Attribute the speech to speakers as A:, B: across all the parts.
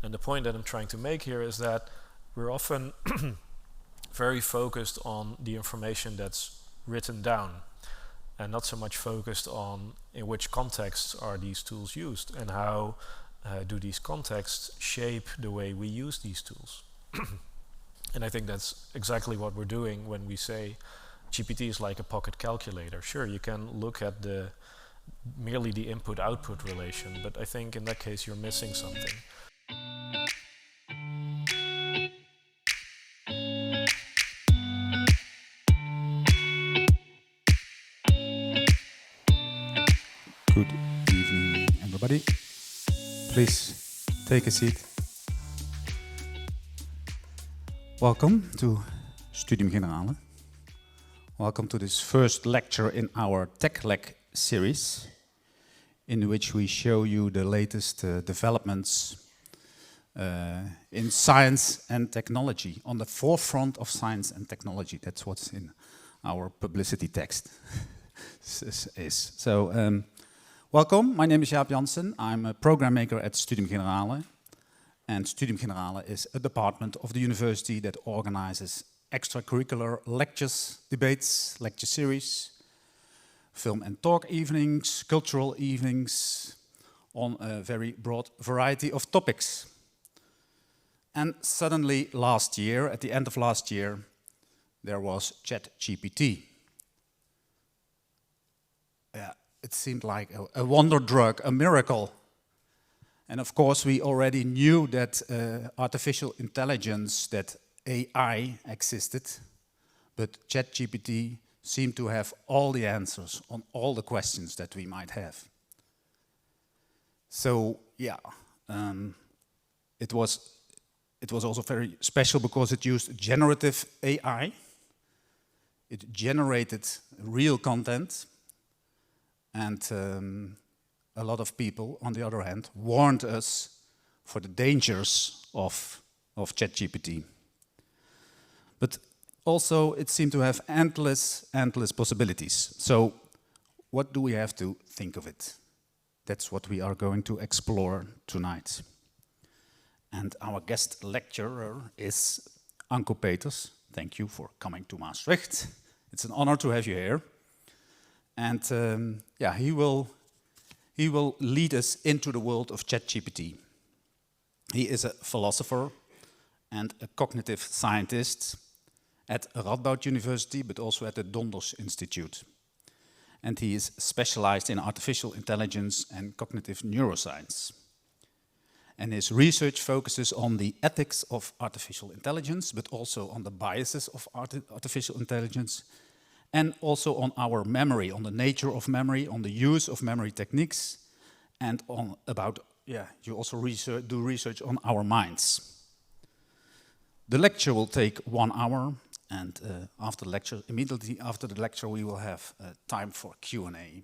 A: And the point that I'm trying to make here is that we're often very focused on the information that's written down and not so much focused on in which contexts are these tools used and how do these contexts shape the way we use these tools. And I think that's exactly what we're doing when we say GPT is like a pocket calculator. Sure, you can look at merely the input-output relation, but I think in that case you're missing something.
B: Good evening, everybody. Please take a seat. Welcome to Studium Generale. Welcome to this first lecture in our TechLec series, in which we show you the latest developments in science and technology, on the forefront of science and technology. That's what's in our publicity text. So, welcome, my name is Jaap Jansen. I'm a program maker at Studium Generale. And Studium Generale is a department of the university that organizes extracurricular lectures, debates, lecture series, film and talk evenings, cultural evenings, on a very broad variety of topics. And suddenly last year, at the end of last year, there was ChatGPT. It seemed like a wonder drug, a miracle. And of course, we already knew that artificial intelligence, that AI existed, but ChatGPT seemed to have all the answers on all the questions that we might have. So, yeah, it was also very special because it used generative AI. It generated real content. And a lot of people, on the other hand, warned us for the dangers of ChatGPT. But also, it seemed to have endless possibilities. So, what do we have to think of it? That's what we are going to explore tonight. And our guest lecturer is Anco Peeters. Thank you for coming to Maastricht. It's an honor to have you here. And yeah, he will lead us into the world of ChatGPT. He is a philosopher and a cognitive scientist at Radboud University, but also at the Donders Institute. And he is specialized in artificial intelligence and cognitive neuroscience. And his research focuses on the ethics of artificial intelligence, but also on the biases of artificial intelligence, and also on our memory, on the nature of memory, on the use of memory techniques, and on you also do research on our minds. The lecture will take 1 hour, and immediately after the lecture, we will have time for Q&A,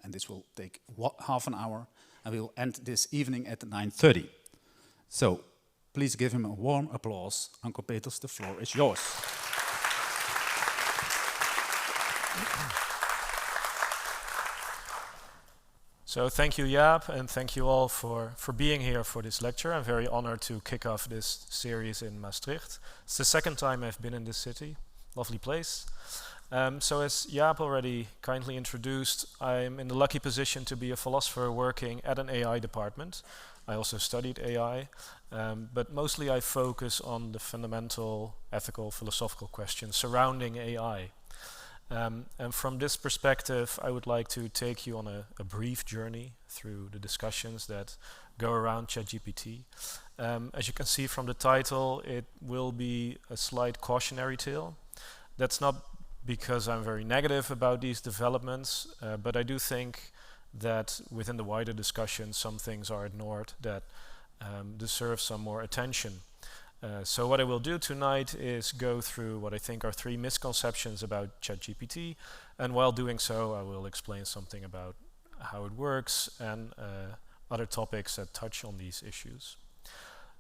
B: and this will take half an hour, and we will end this evening at 9:30. So, please give him a warm applause. Anco Peeters, the floor is yours.
A: So thank you, Jaap, and thank you all for being here for this lecture. I'm very honored to kick off this series in Maastricht. It's the second time I've been in this city. Lovely place. So as Jaap already kindly introduced, I'm in the lucky position to be a philosopher working at an AI department. I also studied AI, but mostly I focus on the fundamental ethical, philosophical questions surrounding AI. And from this perspective, I would like to take you on a brief journey through the discussions that go around ChatGPT. As you can see from the title, it will be a slight cautionary tale. That's not because I'm very negative about these developments, but I do think that within the wider discussion, some things are ignored that deserve some more attention. So what I will do tonight is go through what I think are 3 misconceptions about ChatGPT, and while doing so, I will explain something about how it works and other topics that touch on these issues.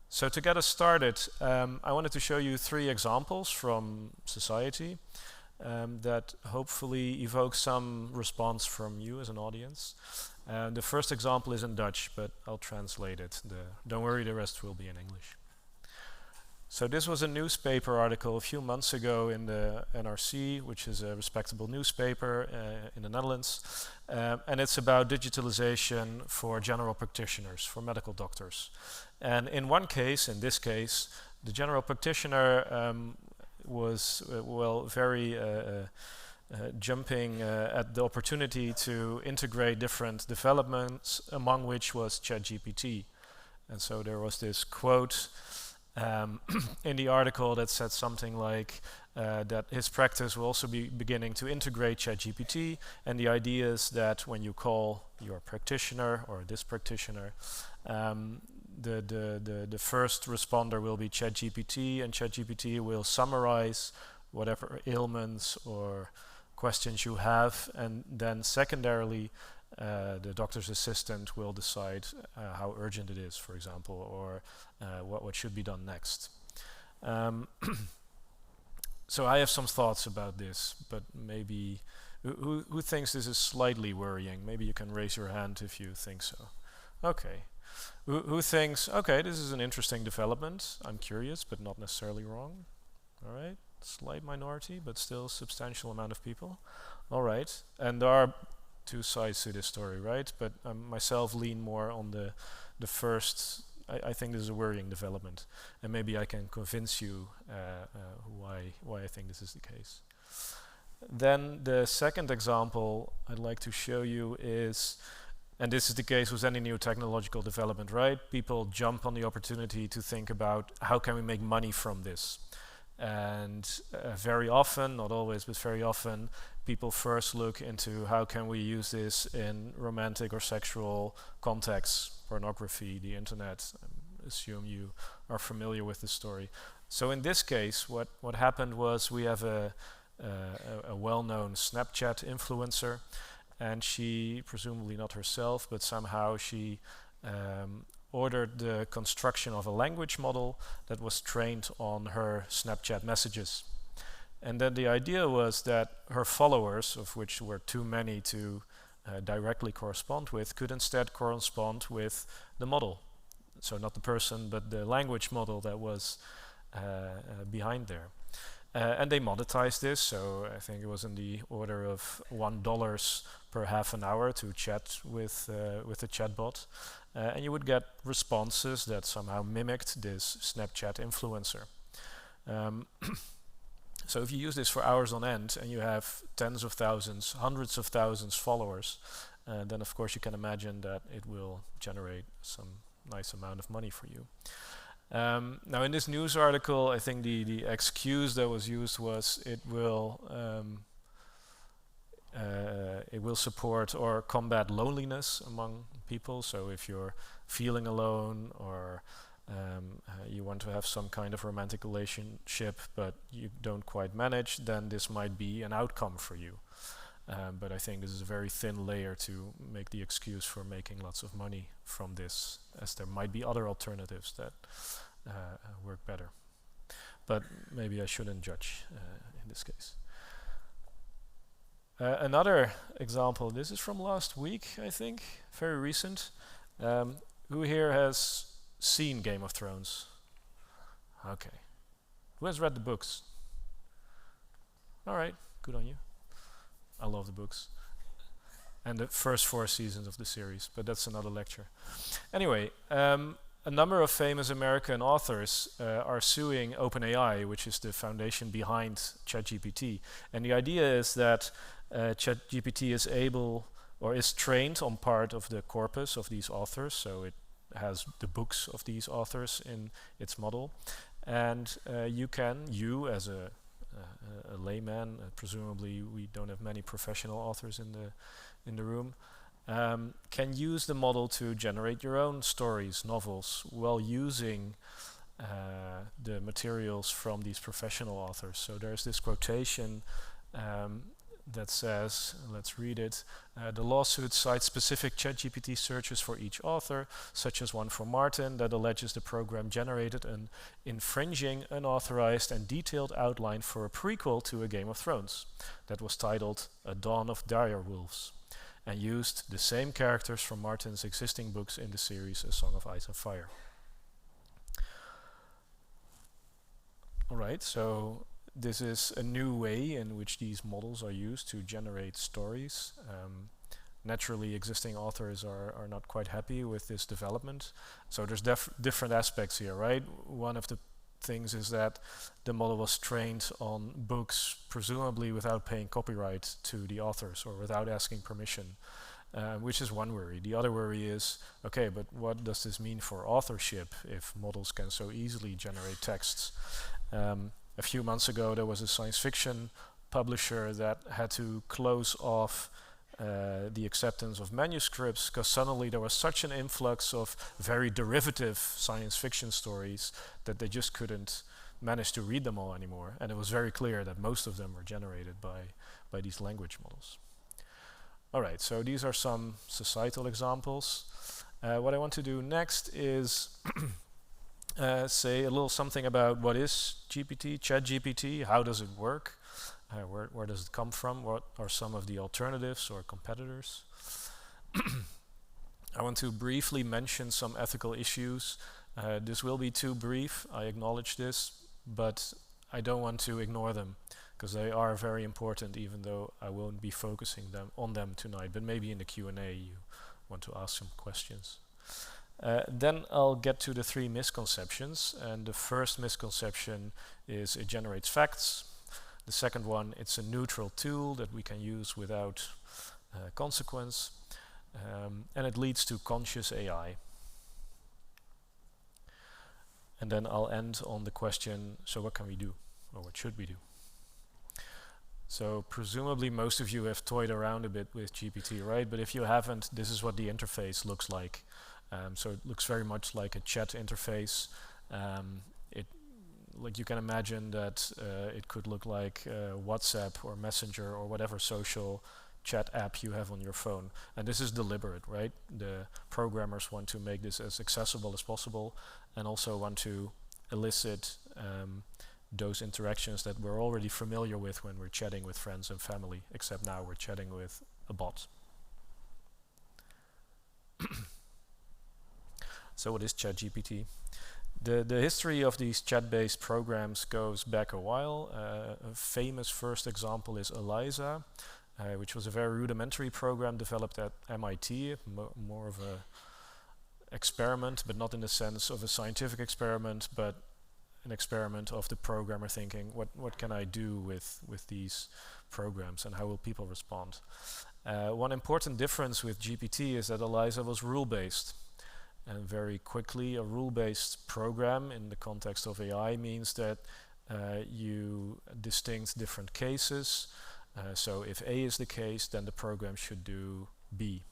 A: So to get us started, I wanted to show you 3 examples from society that hopefully evoke some response from you as an audience. The first example is in Dutch, but I'll translate it. Don't worry, the rest will be in English. So this was a newspaper article a few months ago in the NRC, which is a respectable newspaper in the Netherlands. And it's about digitalization for general practitioners, for medical doctors. And in one case, in this case, the general practitioner was, very jumping at the opportunity to integrate different developments, among which was ChatGPT. And so there was this quote in the article that said something like that his practice will also be beginning to integrate ChatGPT, and the idea is that when you call your practitioner or this practitioner, the first responder will be ChatGPT, and ChatGPT will summarize whatever ailments or questions you have, and then secondarily the doctor's assistant will decide how urgent it is, for example, or what should be done next. So I have some thoughts about this, but maybe who thinks this is slightly worrying? Maybe you can raise your hand if you think so. Okay. Who thinks, okay, this is an interesting development. I'm curious, but not necessarily wrong. All right. Slight minority, but still substantial amount of people. All right. And there are two sides to this story, right? But myself lean more on the first. I think this is a worrying development, and maybe I can convince you why I think this is the case. Then the second example I'd like to show you is, and this is the case with any new technological development, right? People jump on the opportunity to think about how can we make money from this. And very often, not always, but very often, people first look into how can we use this in romantic or sexual contexts, pornography, the internet. I assume you are familiar with the story. So in this case, what happened was we have a well-known Snapchat influencer, and she, presumably not herself, but somehow she ordered the construction of a language model that was trained on her Snapchat messages. And then the idea was that her followers, of which were too many to directly correspond with, could instead correspond with the model. So not the person, but the language model that was behind there. And they monetized this, so I think it was in the order of $1 per half an hour to chat with the chatbot. And you would get responses that somehow mimicked this Snapchat influencer. So if you use this for hours on end and you have tens of thousands, hundreds of thousands followers, then of course you can imagine that it will generate some nice amount of money for you. Now in this news article, I think the excuse that was used was it will support or combat loneliness among people. So if you're feeling alone or you want to have some kind of romantic relationship but you don't quite manage, then this might be an outcome for you. But I think this is a very thin layer to make the excuse for making lots of money from this, as there might be other alternatives that work better. But maybe I shouldn't judge in this case. Another example, this is from last week, I think, very recent. Who here has seen Game of Thrones? Okay. Who has read the books? All right, good on you. I love the books. And the first 4 seasons of the series, but that's another lecture. Anyway, a number of famous American authors are suing OpenAI, which is the foundation behind ChatGPT. And the idea is that ChatGPT is able or is trained on part of the corpus of these authors, so it has the books of these authors in its model. And you as a layman, presumably we don't have many professional authors in the room, can use the model to generate your own stories, novels, while using the materials from these professional authors. So there's this quotation that says, let's read it, the lawsuit cites specific ChatGPT searches for each author, such as one for Martin that alleges the program generated an infringing, unauthorized and detailed outline for a prequel to A Game of Thrones that was titled A Dawn of Direwolves. and used the same characters from Martin's existing books in the series A Song of Ice and Fire. Alright, so this is a new way in which these models are used to generate stories. Naturally, existing authors are not quite happy with this development. So there's different aspects here, right? One of the things is that the model was trained on books, presumably without paying copyright to the authors or without asking permission, which is one worry. The other worry is, okay, but what does this mean for authorship if models can so easily generate texts? A few months ago, there was a science fiction publisher that had to close off the acceptance of manuscripts because suddenly there was such an influx of very derivative science fiction stories that they just couldn't manage to read them all anymore. And it was very clear that most of them were generated by these language models. Alright, so these are some societal examples. What I want to do next is say a little something about what is GPT, ChatGPT, how does it work? Where does it come from? What are some of the alternatives or competitors? I want to briefly mention some ethical issues. This will be too brief, I acknowledge this, but I don't want to ignore them because they are very important, even though I won't be focusing on them tonight, but maybe in the Q&A you want to ask some questions. Then I'll get to the 3 misconceptions, and the first misconception is it generates facts. The second one, it's a neutral tool that we can use without consequence, and it leads to conscious AI. And then I'll end on the question, so what can we do, or what should we do? So presumably most of you have toyed around a bit with GPT, right? But if you haven't, this is what the interface looks like. So it looks very much like a chat interface. Like you can imagine that it could look like WhatsApp or Messenger or whatever social chat app you have on your phone. And this is deliberate, right? The programmers want to make this as accessible as possible and also want to elicit those interactions that we're already familiar with when we're chatting with friends and family, except now we're chatting with a bot. So what is ChatGPT? The history of these chat-based programs goes back a while. A famous first example is ELIZA, which was a very rudimentary program developed at MIT, more of a experiment, but not in the sense of a scientific experiment, but an experiment of the programmer thinking, what can I do with these programs and how will people respond? One important difference with GPT is that ELIZA was rule-based. And very quickly, a rule-based program in the context of AI means that you distinct different cases. So if A is the case, then the program should do B.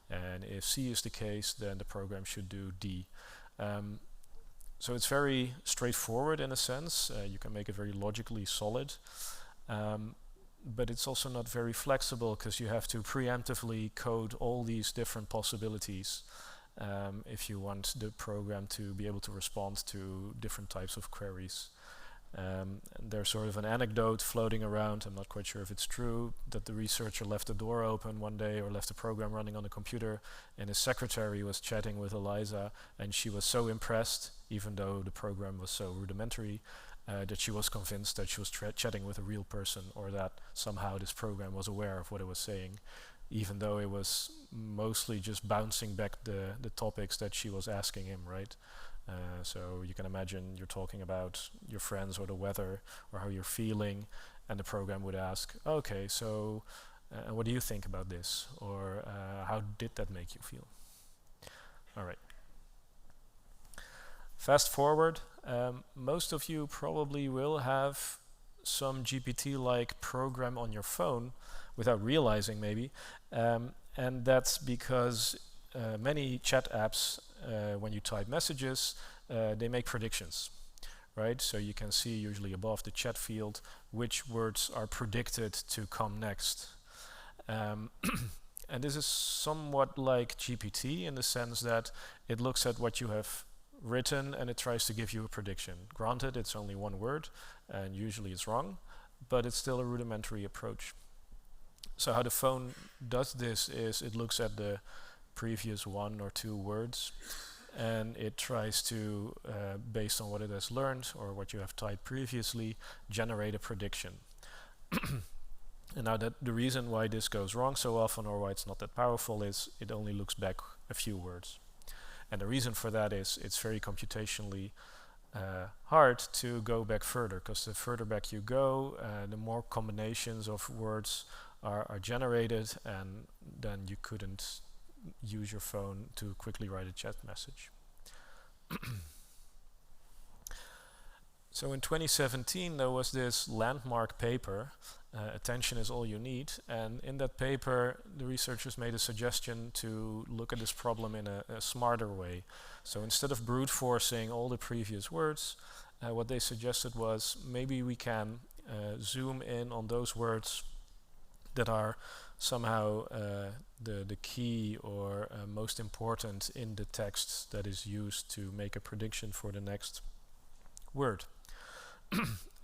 A: And if C is the case, then the program should do D. So it's very straightforward in a sense. You can make it very logically solid. But it's also not very flexible because you have to preemptively code all these different possibilities. If you want the program to be able to respond to different types of queries. And there's sort of an anecdote floating around, I'm not quite sure if it's true, that the researcher left the door open one day or left the program running on the computer and his secretary was chatting with ELIZA and she was so impressed, even though the program was so rudimentary, that she was convinced that she was chatting with a real person or that somehow this program was aware of what it was saying, even though it was mostly just bouncing back the topics that she was asking him, right? So you can imagine you're talking about your friends or the weather or how you're feeling, and the program would ask, okay, so what do you think about this? Or how did that make you feel? All right. Fast forward, most of you probably will have some GPT-like program on your phone without realizing maybe, and that's because many chat apps, when you type messages, they make predictions, right? So you can see usually above the chat field which words are predicted to come next. And this is somewhat like GPT in the sense that it looks at what you have written and it tries to give you a prediction. Granted, it's only one word and usually it's wrong, but it's still a rudimentary approach. So how the phone does this is it looks at the previous one or two words, and it tries to, based on what it has learned or what you have typed previously, generate a prediction. And now that the reason why this goes wrong so often, or why it's not that powerful, is it only looks back a few words. And the reason for that is it's very computationally hard to go back further, because the further back you go, the more combinations of words are generated, and then you couldn't use your phone to quickly write a chat message. So in 2017 there was this landmark paper, Attention is All You Need, and in that paper the researchers made a suggestion to look at this problem in a smarter way. So instead of brute forcing all the previous words, what they suggested was maybe we can zoom in on those words that are somehow the key or most important in the text that is used to make a prediction for the next word.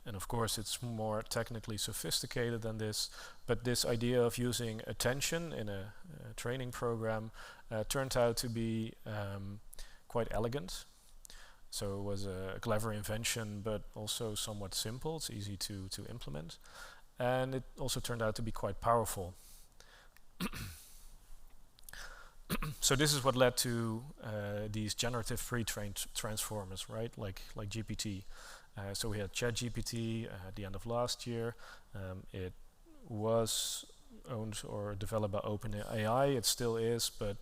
A: And of course it's more technically sophisticated than this, but this idea of using attention in a training program turned out to be quite elegant. So it was a clever invention, but also somewhat simple. It's easy to implement. And it also turned out to be quite powerful. So this is what led to these generative pre-trained transformers, right? Like GPT. So we had ChatGPT at the end of last year. It was owned or developed by OpenAI. It still is, but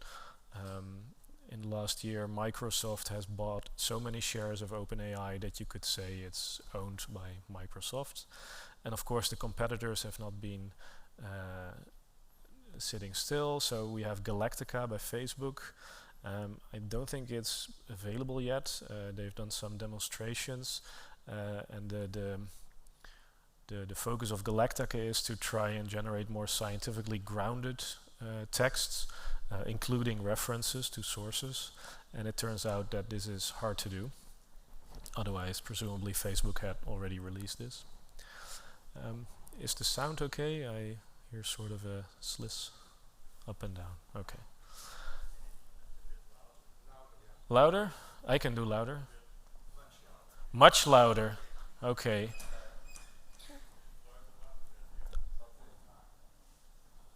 A: in the last year, Microsoft has bought so many shares of OpenAI that you could say it's owned by Microsoft. And of course, the competitors have not been sitting still. So we have Galactica by Facebook. I don't think it's available yet. They've done some demonstrations, and the focus of Galactica is to try and generate more scientifically grounded texts, including references to sources. And it turns out that this is hard to do. Otherwise, presumably, Facebook had already released this. Is the sound okay? I hear sort of a sliss up and down. Okay. Louder? I can do louder. Much louder. Okay.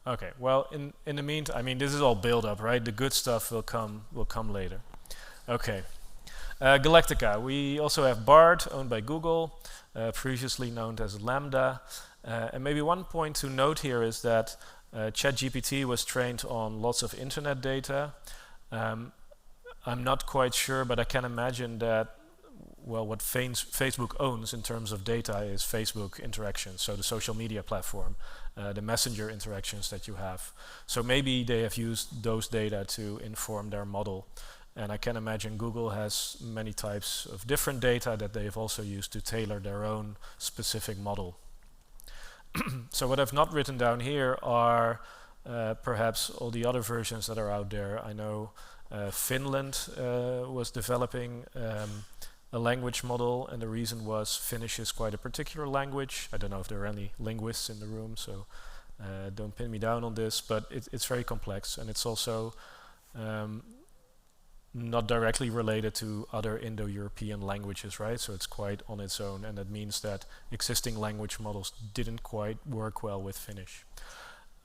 A: Okay. Well, in the meantime, I mean, this is all build up, right? The good stuff will come later. Okay. Galactica. We also have Bard, owned by Google, previously known as Lambda. And maybe one point to note here is that ChatGPT was trained on lots of internet data. I'm not quite sure, but I can imagine that, well, what Facebook owns in terms of data is Facebook interactions, so the social media platform, the messenger interactions that you have. So maybe they have used those data to inform their model. And I can imagine Google has many types of different data that they have also used to tailor their own specific model. So what I've not written down here are perhaps all the other versions that are out there. I know Finland was developing a language model, and the reason was Finnish is quite a particular language. I don't know if there are any linguists in the room, so don't pin me down on this, but it's very complex, and it's also not directly related to other Indo-European languages, right? So it's quite on its own, and that means that existing language models didn't quite work well with Finnish.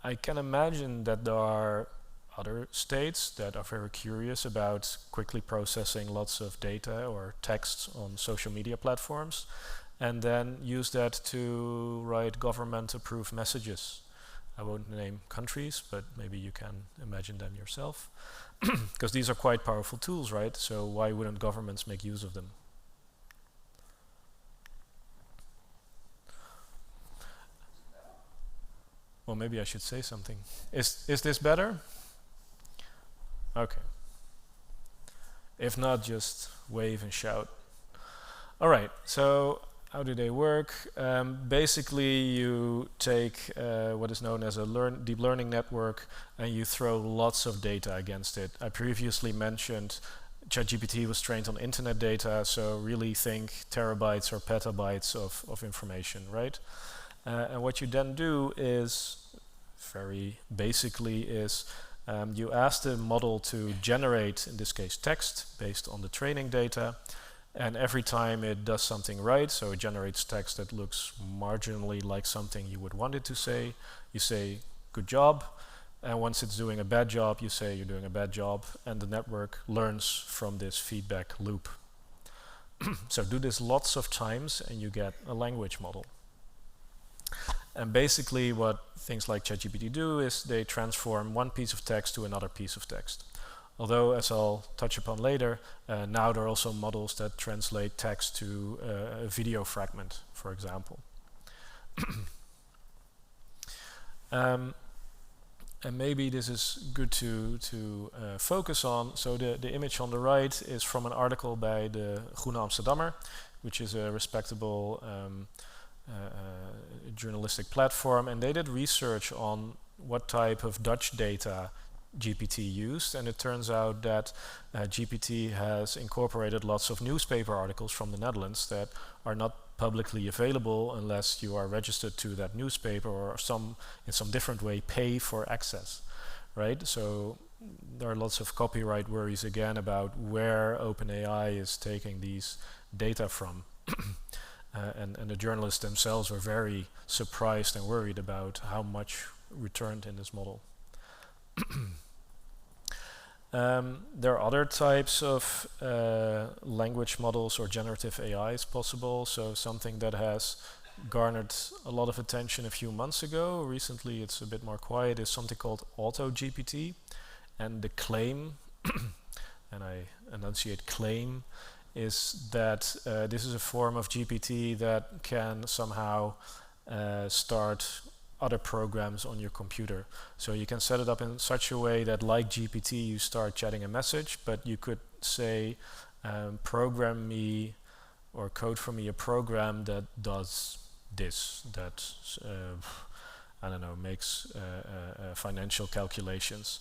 A: I can imagine that there are other states that are very curious about quickly processing lots of data or texts on social media platforms, and then use that to write government-approved messages. I won't name countries, but maybe you can imagine them yourself. Because these are quite powerful tools, right? So why wouldn't governments make use of them? Well, maybe I should say something. Is this better? Okay. If not, just wave and shout. All right, so how do they work? Basically, you take what is known as a deep learning network, and you throw lots of data against it. I previously mentioned ChatGPT was trained on internet data, so really think terabytes or petabytes of information, right? And what you then do is very basically is you ask the model to generate, in this case, text based on the training data. And every time it does something right, so it generates text that looks marginally like something you would want it to say, you say, good job. And once it's doing a bad job, you say you're doing a bad job. And the network learns from this feedback loop. So do this lots of times and you get a language model. And basically what things like ChatGPT do is they transform one piece of text to another piece of text. Although, as I'll touch upon later, now there are also models that translate text to a video fragment, for example. And maybe this is good to focus on. So the image on the right is from an article by the Groene Amsterdammer, which is a respectable journalistic platform. And they did research on what type of Dutch data GPT used, and it turns out that GPT has incorporated lots of newspaper articles from the Netherlands that are not publicly available unless you are registered to that newspaper or in some different way pay for access, right? So there are lots of copyright worries again about where OpenAI is taking these data from. And the journalists themselves were very surprised and worried about how much returned in this model. There are other types of language models or generative AIs possible. So something that has garnered a lot of attention a few months ago, recently it's a bit more quiet, is something called AutoGPT. And the claim, and I enunciate claim, is that this is a form of GPT that can somehow start other programs on your computer. So you can set it up in such a way that, like GPT, you start chatting a message, but you could say, program me or code for me a program that does this, that, I don't know, makes financial calculations.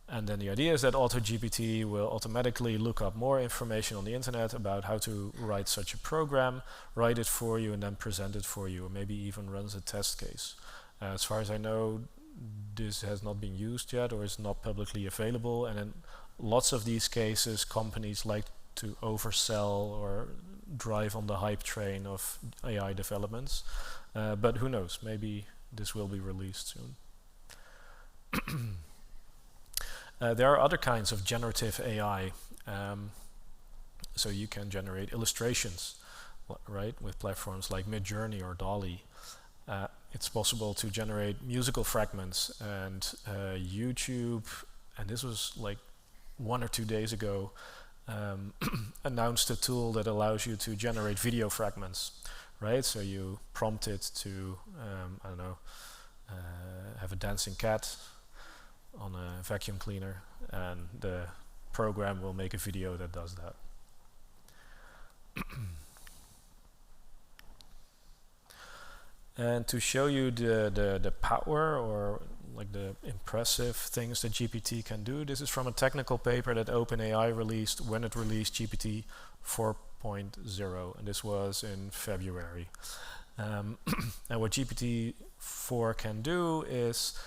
A: And then the idea is that AutoGPT will automatically look up more information on the internet about how to write such a program, write it for you, and then present it for you, or maybe even runs a test case. As far as I know, this has not been used yet or is not publicly available. And in lots of these cases, companies like to oversell or drive on the hype train of AI developments. But who knows, maybe this will be released soon. There are other kinds of generative AI. So you can generate illustrations, right, with platforms like Midjourney or DALL-E. It's possible to generate musical fragments, and YouTube, and this was like 1 or 2 days ago, announced a tool that allows you to generate video fragments, right? So you prompt it to, I don't know, have a dancing cat on a vacuum cleaner, and the program will make a video that does that. And to show you the power or like the impressive things that GPT can do, this is from a technical paper that OpenAI released when it released GPT 4.0, and this was in February. And what GPT-4 can do is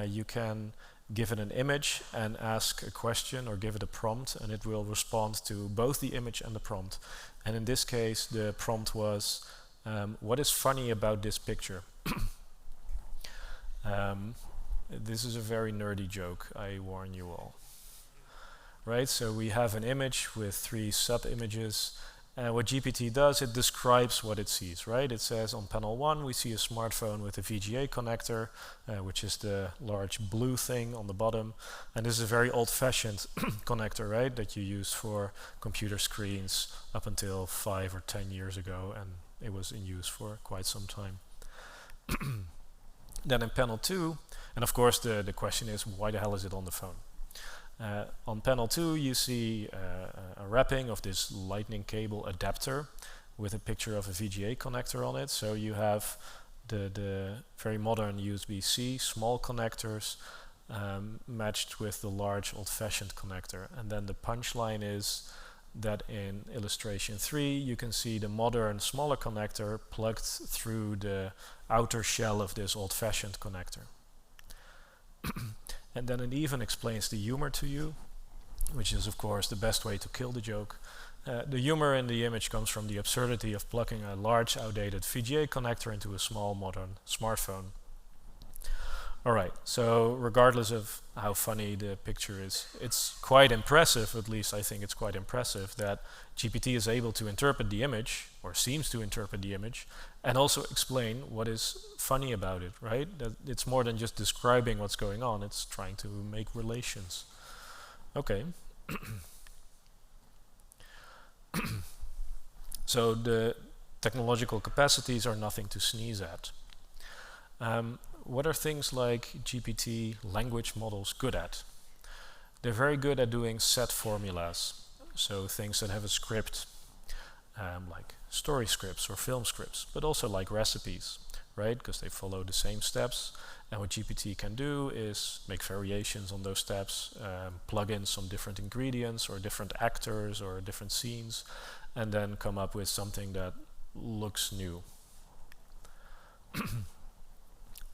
A: you can give it an image and ask a question or give it a prompt, and it will respond to both the image and the prompt. And in this case, the prompt was, what is funny about this picture? This is a very nerdy joke, I warn you all. Right, so we have an image with 3 sub-images, and what GPT does, it describes what it sees, right? It says on panel 1 we see a smartphone with a VGA connector, which is the large blue thing on the bottom, and this is a very old-fashioned connector, right, that you use for computer screens up until 5 or 10 years ago, and it was in use for quite some time. Then in panel 2, and of course the question is, why the hell is it on the phone? On panel 2 you see a wrapping of this lightning cable adapter with a picture of a VGA connector on it. So you have the very modern USB-C small connectors matched with the large old-fashioned connector. And then the punchline is that in illustration 3 you can see the modern smaller connector plugged through the outer shell of this old-fashioned connector. And then it even explains the humor to you, which is of course the best way to kill the joke. The humor in the image comes from the absurdity of plugging a large outdated VGA connector into a small modern smartphone. Alright, so regardless of how funny the picture is, it's quite impressive, at least I think it's quite impressive, that GPT is able to interpret the image, or seems to interpret the image, and also explain what is funny about it, right? That it's more than just describing what's going on, it's trying to make relations. Okay. So the technological capacities are nothing to sneeze at. What are things like GPT language models good at? They're very good at doing set formulas, so things that have a script, like story scripts or film scripts, but also like recipes, right? Because they follow the same steps, and what GPT can do is make variations on those steps, plug in some different ingredients or different actors or different scenes, and then come up with something that looks new.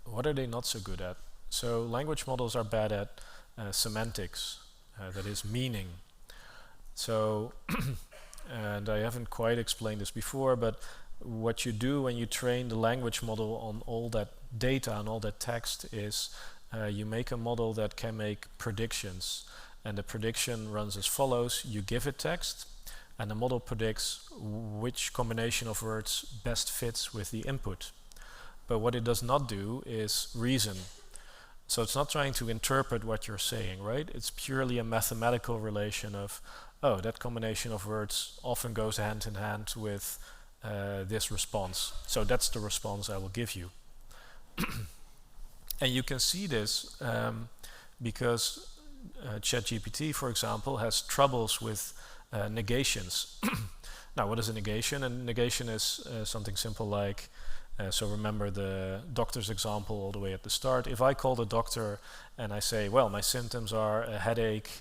A: What are they not so good at? So language models are bad at semantics, that is meaning. So, and I haven't quite explained this before, but what you do when you train the language model on all that data and all that text is you make a model that can make predictions. And the prediction runs as follows. You give it text, and the model predicts which combination of words best fits with the input. But what it does not do is reason. So it's not trying to interpret what you're saying, right? It's purely a mathematical relation of, oh, that combination of words often goes hand in hand with this response. So that's the response I will give you. And you can see this because ChatGPT, for example, has troubles with negations. Now, what is a negation? A negation is something simple like, so remember the doctor's example all the way at the start. If I call the doctor and I say, well, my symptoms are a headache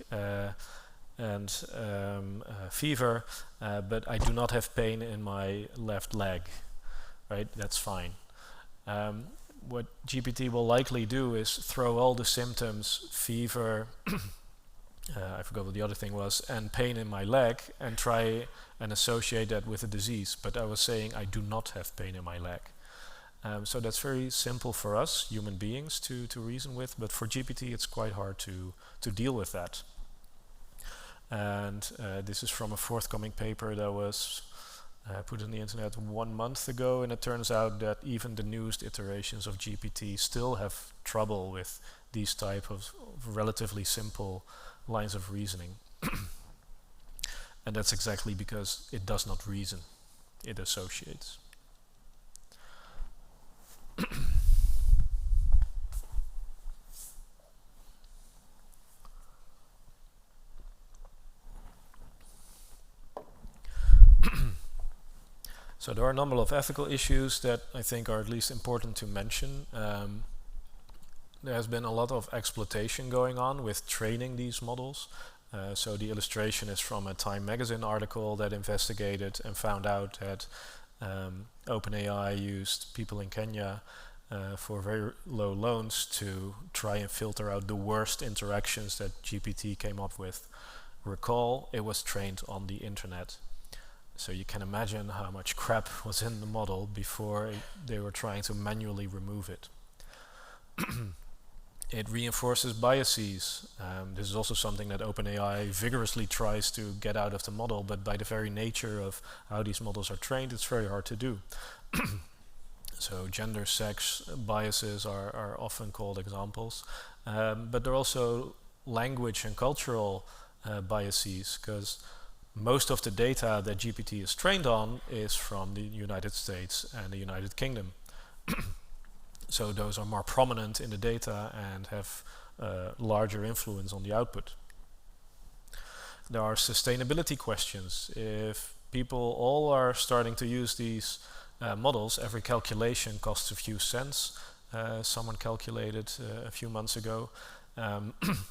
A: and fever, but I do not have pain in my left leg, right? That's fine. What GPT will likely do is throw all the symptoms, fever, I forgot what the other thing was, and pain in my leg, and try and associate that with a disease. But I was saying I do not have pain in my leg. So that's very simple for us, human beings, to reason with, but for GPT it's quite hard to deal with that. And this is from a forthcoming paper that was put on the internet 1 month ago, and it turns out that even the newest iterations of GPT still have trouble with these type of relatively simple lines of reasoning. And that's exactly because it does not reason, it associates. So there are a number of ethical issues that I think are at least important to mention. There has been a lot of exploitation going on with training these models. So the illustration is from a Time magazine article that investigated and found out that OpenAI used people in Kenya for very low loans to try and filter out the worst interactions that GPT came up with. Recall, it was trained on the internet. So you can imagine how much crap was in the model before they were trying to manually remove it. It reinforces biases. This is also something that OpenAI vigorously tries to get out of the model, but by the very nature of how these models are trained, it's very hard to do. So gender, sex biases are often called examples. But there are also language and cultural biases, because most of the data that GPT is trained on is from the United States and the United Kingdom. So those are more prominent in the data and have larger influence on the output. There are sustainability questions. If people all are starting to use these models, every calculation costs a few cents. Someone calculated a few months ago.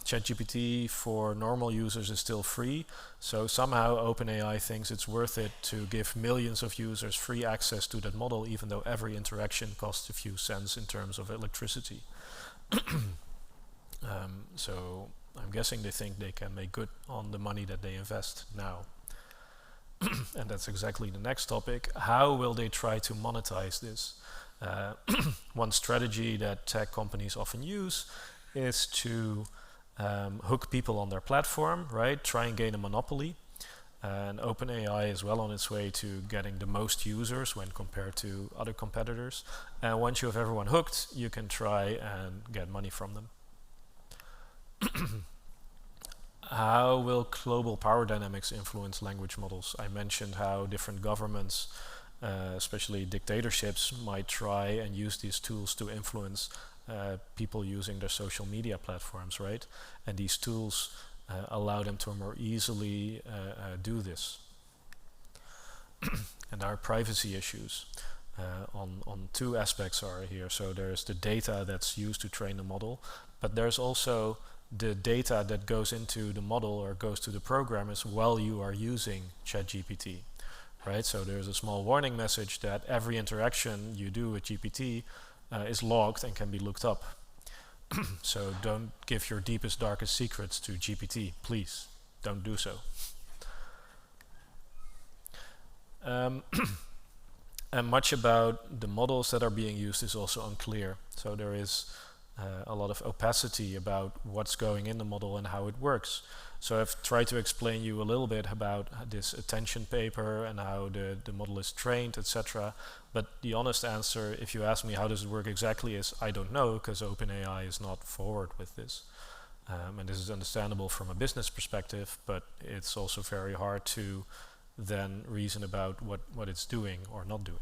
A: ChatGPT for normal users is still free, so somehow OpenAI thinks it's worth it to give millions of users free access to that model, even though every interaction costs a few cents in terms of electricity. So I'm guessing they think they can make good on the money that they invest now. And that's exactly the next topic. How will they try to monetize this? One strategy that tech companies often use is to hook people on their platform, right? Try and gain a monopoly. And OpenAI is well on its way to getting the most users when compared to other competitors. And once you have everyone hooked, you can try and get money from them. How will global power dynamics influence language models? I mentioned how different governments, especially dictatorships, might try and use these tools to influence people using their social media platforms, right? And these tools allow them to more easily do this. And our privacy issues on two aspects are here. So there's the data that's used to train the model, but there's also the data that goes into the model or goes to the programmers while you are using ChatGPT, right? So there's a small warning message that every interaction you do with GPT is logged and can be looked up. So don't give your deepest, darkest secrets to GPT, please. Don't do so. And much about the models that are being used is also unclear. So there is a lot of opacity about what's going in the model and how it works. So I've tried to explain you a little bit about this attention paper and how the model is trained, etc. But the honest answer, if you ask me how does it work exactly, is I don't know, because OpenAI is not forward with this. And this is understandable from a business perspective, but it's also very hard to then reason about what it's doing or not doing.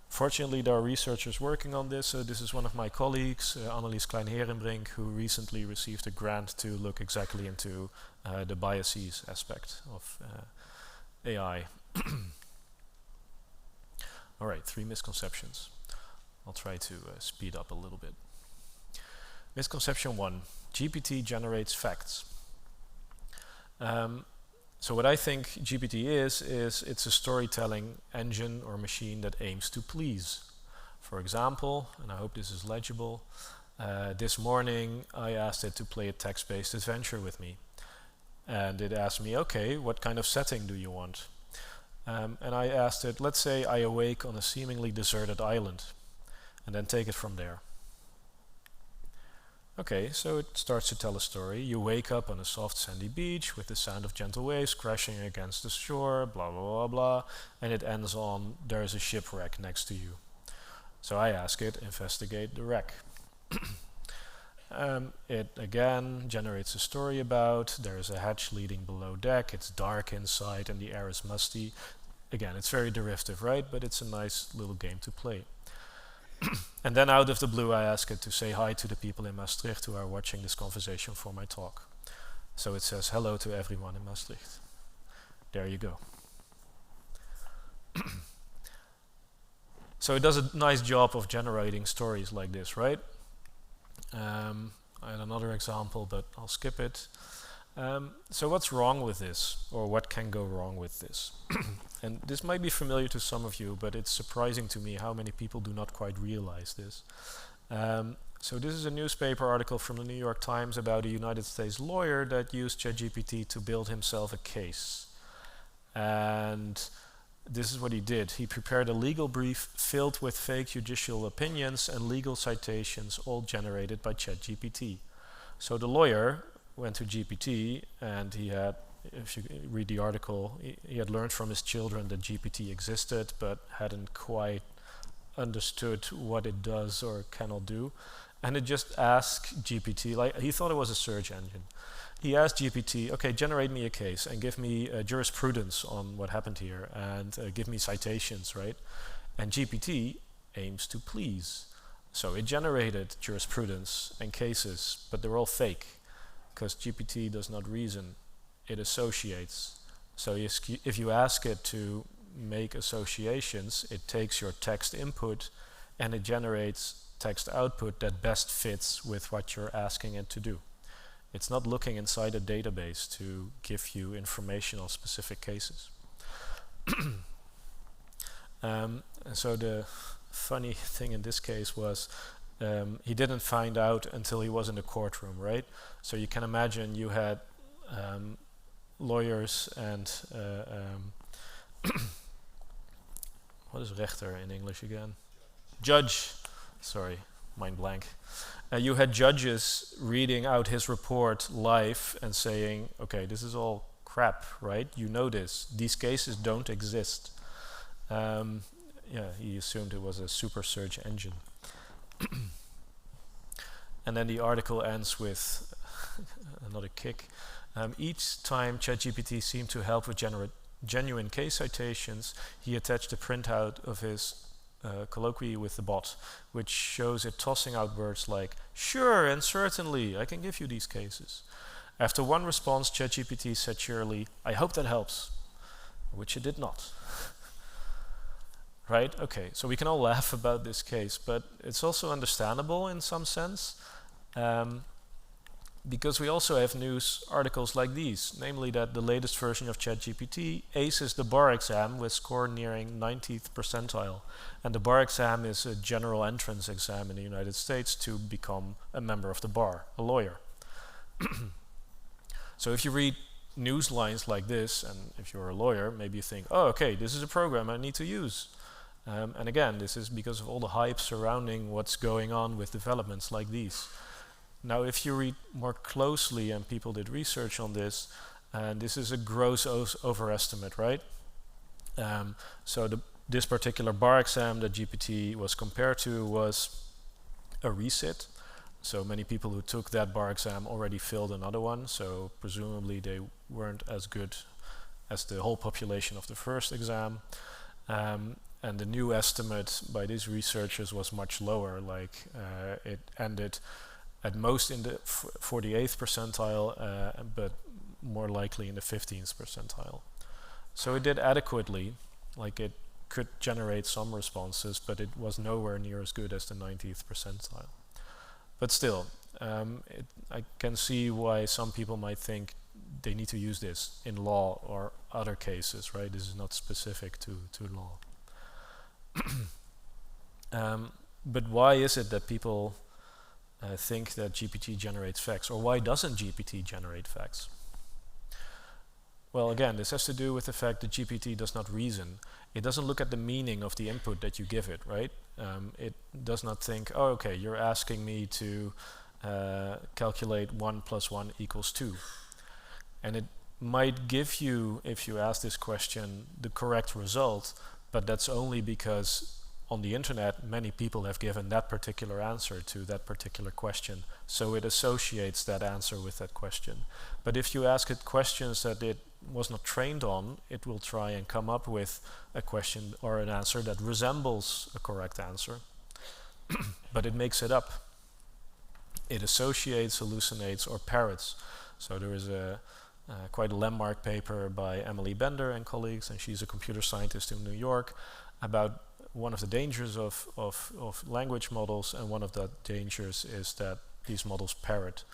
A: Fortunately, there are researchers working on this. So this is one of my colleagues, Annelies Klein-Herenbrink, who recently received a grant to look exactly into the biases aspect of AI. All right, 3 misconceptions. I'll try to speed up a little bit. Misconception 1, GPT generates facts. So what I think GPT is it's a storytelling engine or machine that aims to please. For example, and I hope this is legible, this morning I asked it to play a text-based adventure with me. And it asked me, okay, what kind of setting do you want? And I asked it, let's say I awake on a seemingly deserted island, and then take it from there. Okay, so it starts to tell a story. You wake up on a soft sandy beach with the sound of gentle waves crashing against the shore, blah, blah, blah, blah, and it ends on, there's a shipwreck next to you. So I ask it, investigate the wreck. It again generates a story about, there's a hatch leading below deck, it's dark inside and the air is musty. Again, it's very derivative, right? But it's a nice little game to play. And then out of the blue I ask it to say hi to the people in Maastricht who are watching this conversation for my talk. So it says hello to everyone in Maastricht. There you go. So it does a nice job of generating stories like this, right? I had another example, but I'll skip it. So what's wrong with this, or what can go wrong with this? And this might be familiar to some of you, but it's surprising to me how many people do not quite realize this. So this is a newspaper article from the New York Times about a United States lawyer that used ChatGPT to build himself a case. And this is what he did. He prepared a legal brief filled with fake judicial opinions and legal citations, all generated by ChatGPT. So the lawyer went to GPT, and he had, if you read the article, he had learned from his children that GPT existed, but hadn't quite understood what it does or cannot do. And it just asked GPT, like he thought it was a search engine. He asked GPT, okay, generate me a case and give me jurisprudence on what happened here, and give me citations, right? And GPT aims to please. So it generated jurisprudence and cases, but they're all fake, because GPT does not reason, it associates. So if you ask it to make associations, it takes your text input and it generates text output that best fits with what you're asking it to do. It's not looking inside a database to give you information on specific cases. So the funny thing in this case was he didn't find out until he was in the courtroom, right? So you can imagine you had lawyers and what is rechter in English again? Judge. Sorry, mind blank. You had judges reading out his report live and saying, okay, this is all crap, right? You know this. These cases don't exist. Yeah, he assumed it was a super search engine. And then the article ends with another kick. Each time ChatGPT seemed to help with genuine case citations, he attached a printout of his colloquy with the bot, which shows it tossing out words like, sure and certainly, I can give you these cases. After one response, ChatGPT said cheerily, I hope that helps, which it did not. Right? Okay, so we can all laugh about this case, but it's also understandable in some sense, because we also have news articles like these, namely that the latest version of ChatGPT aces the bar exam with score nearing 90th percentile. And the bar exam is a general entrance exam in the United States to become a member of the bar, a lawyer. So if you read news lines like this, and if you're a lawyer, maybe you think, oh, okay, this is a program I need to use. And again, this is because of all the hype surrounding what's going on with developments like these. Now, if you read more closely, and people did research on this, and this is a gross overestimate, right? So this particular bar exam that GPT was compared to was a resit. So many people who took that bar exam already filled another one, so presumably they weren't as good as the whole population of the first exam. And the new estimate by these researchers was much lower, like it ended at most in the 48th percentile, but more likely in the 15th percentile. So it did adequately, like it could generate some responses, but it was nowhere near as good as the 90th percentile. But still, I can see why some people might think they need to use this in law or other cases, right? This is not specific to law. But why is it that people think that GPT generates facts, or why doesn't GPT generate facts? Well, again, this has to do with the fact that GPT does not reason. It doesn't look at the meaning of the input that you give it, right? It does not think, oh, okay, you're asking me to calculate 1 + 1 = 2. And it might give you, if you ask this question, the correct result, but that's only because on the internet, many people have given that particular answer to that particular question. So it associates that answer with that question. But if you ask it questions that it was not trained on, it will try and come up with a question or an answer that resembles a correct answer. But it makes it up. It associates, hallucinates, or parrots. So there is quite a landmark paper by Emily Bender and colleagues, and she's a computer scientist in New York, about one of the dangers of language models, and one of the dangers is that these models parrot.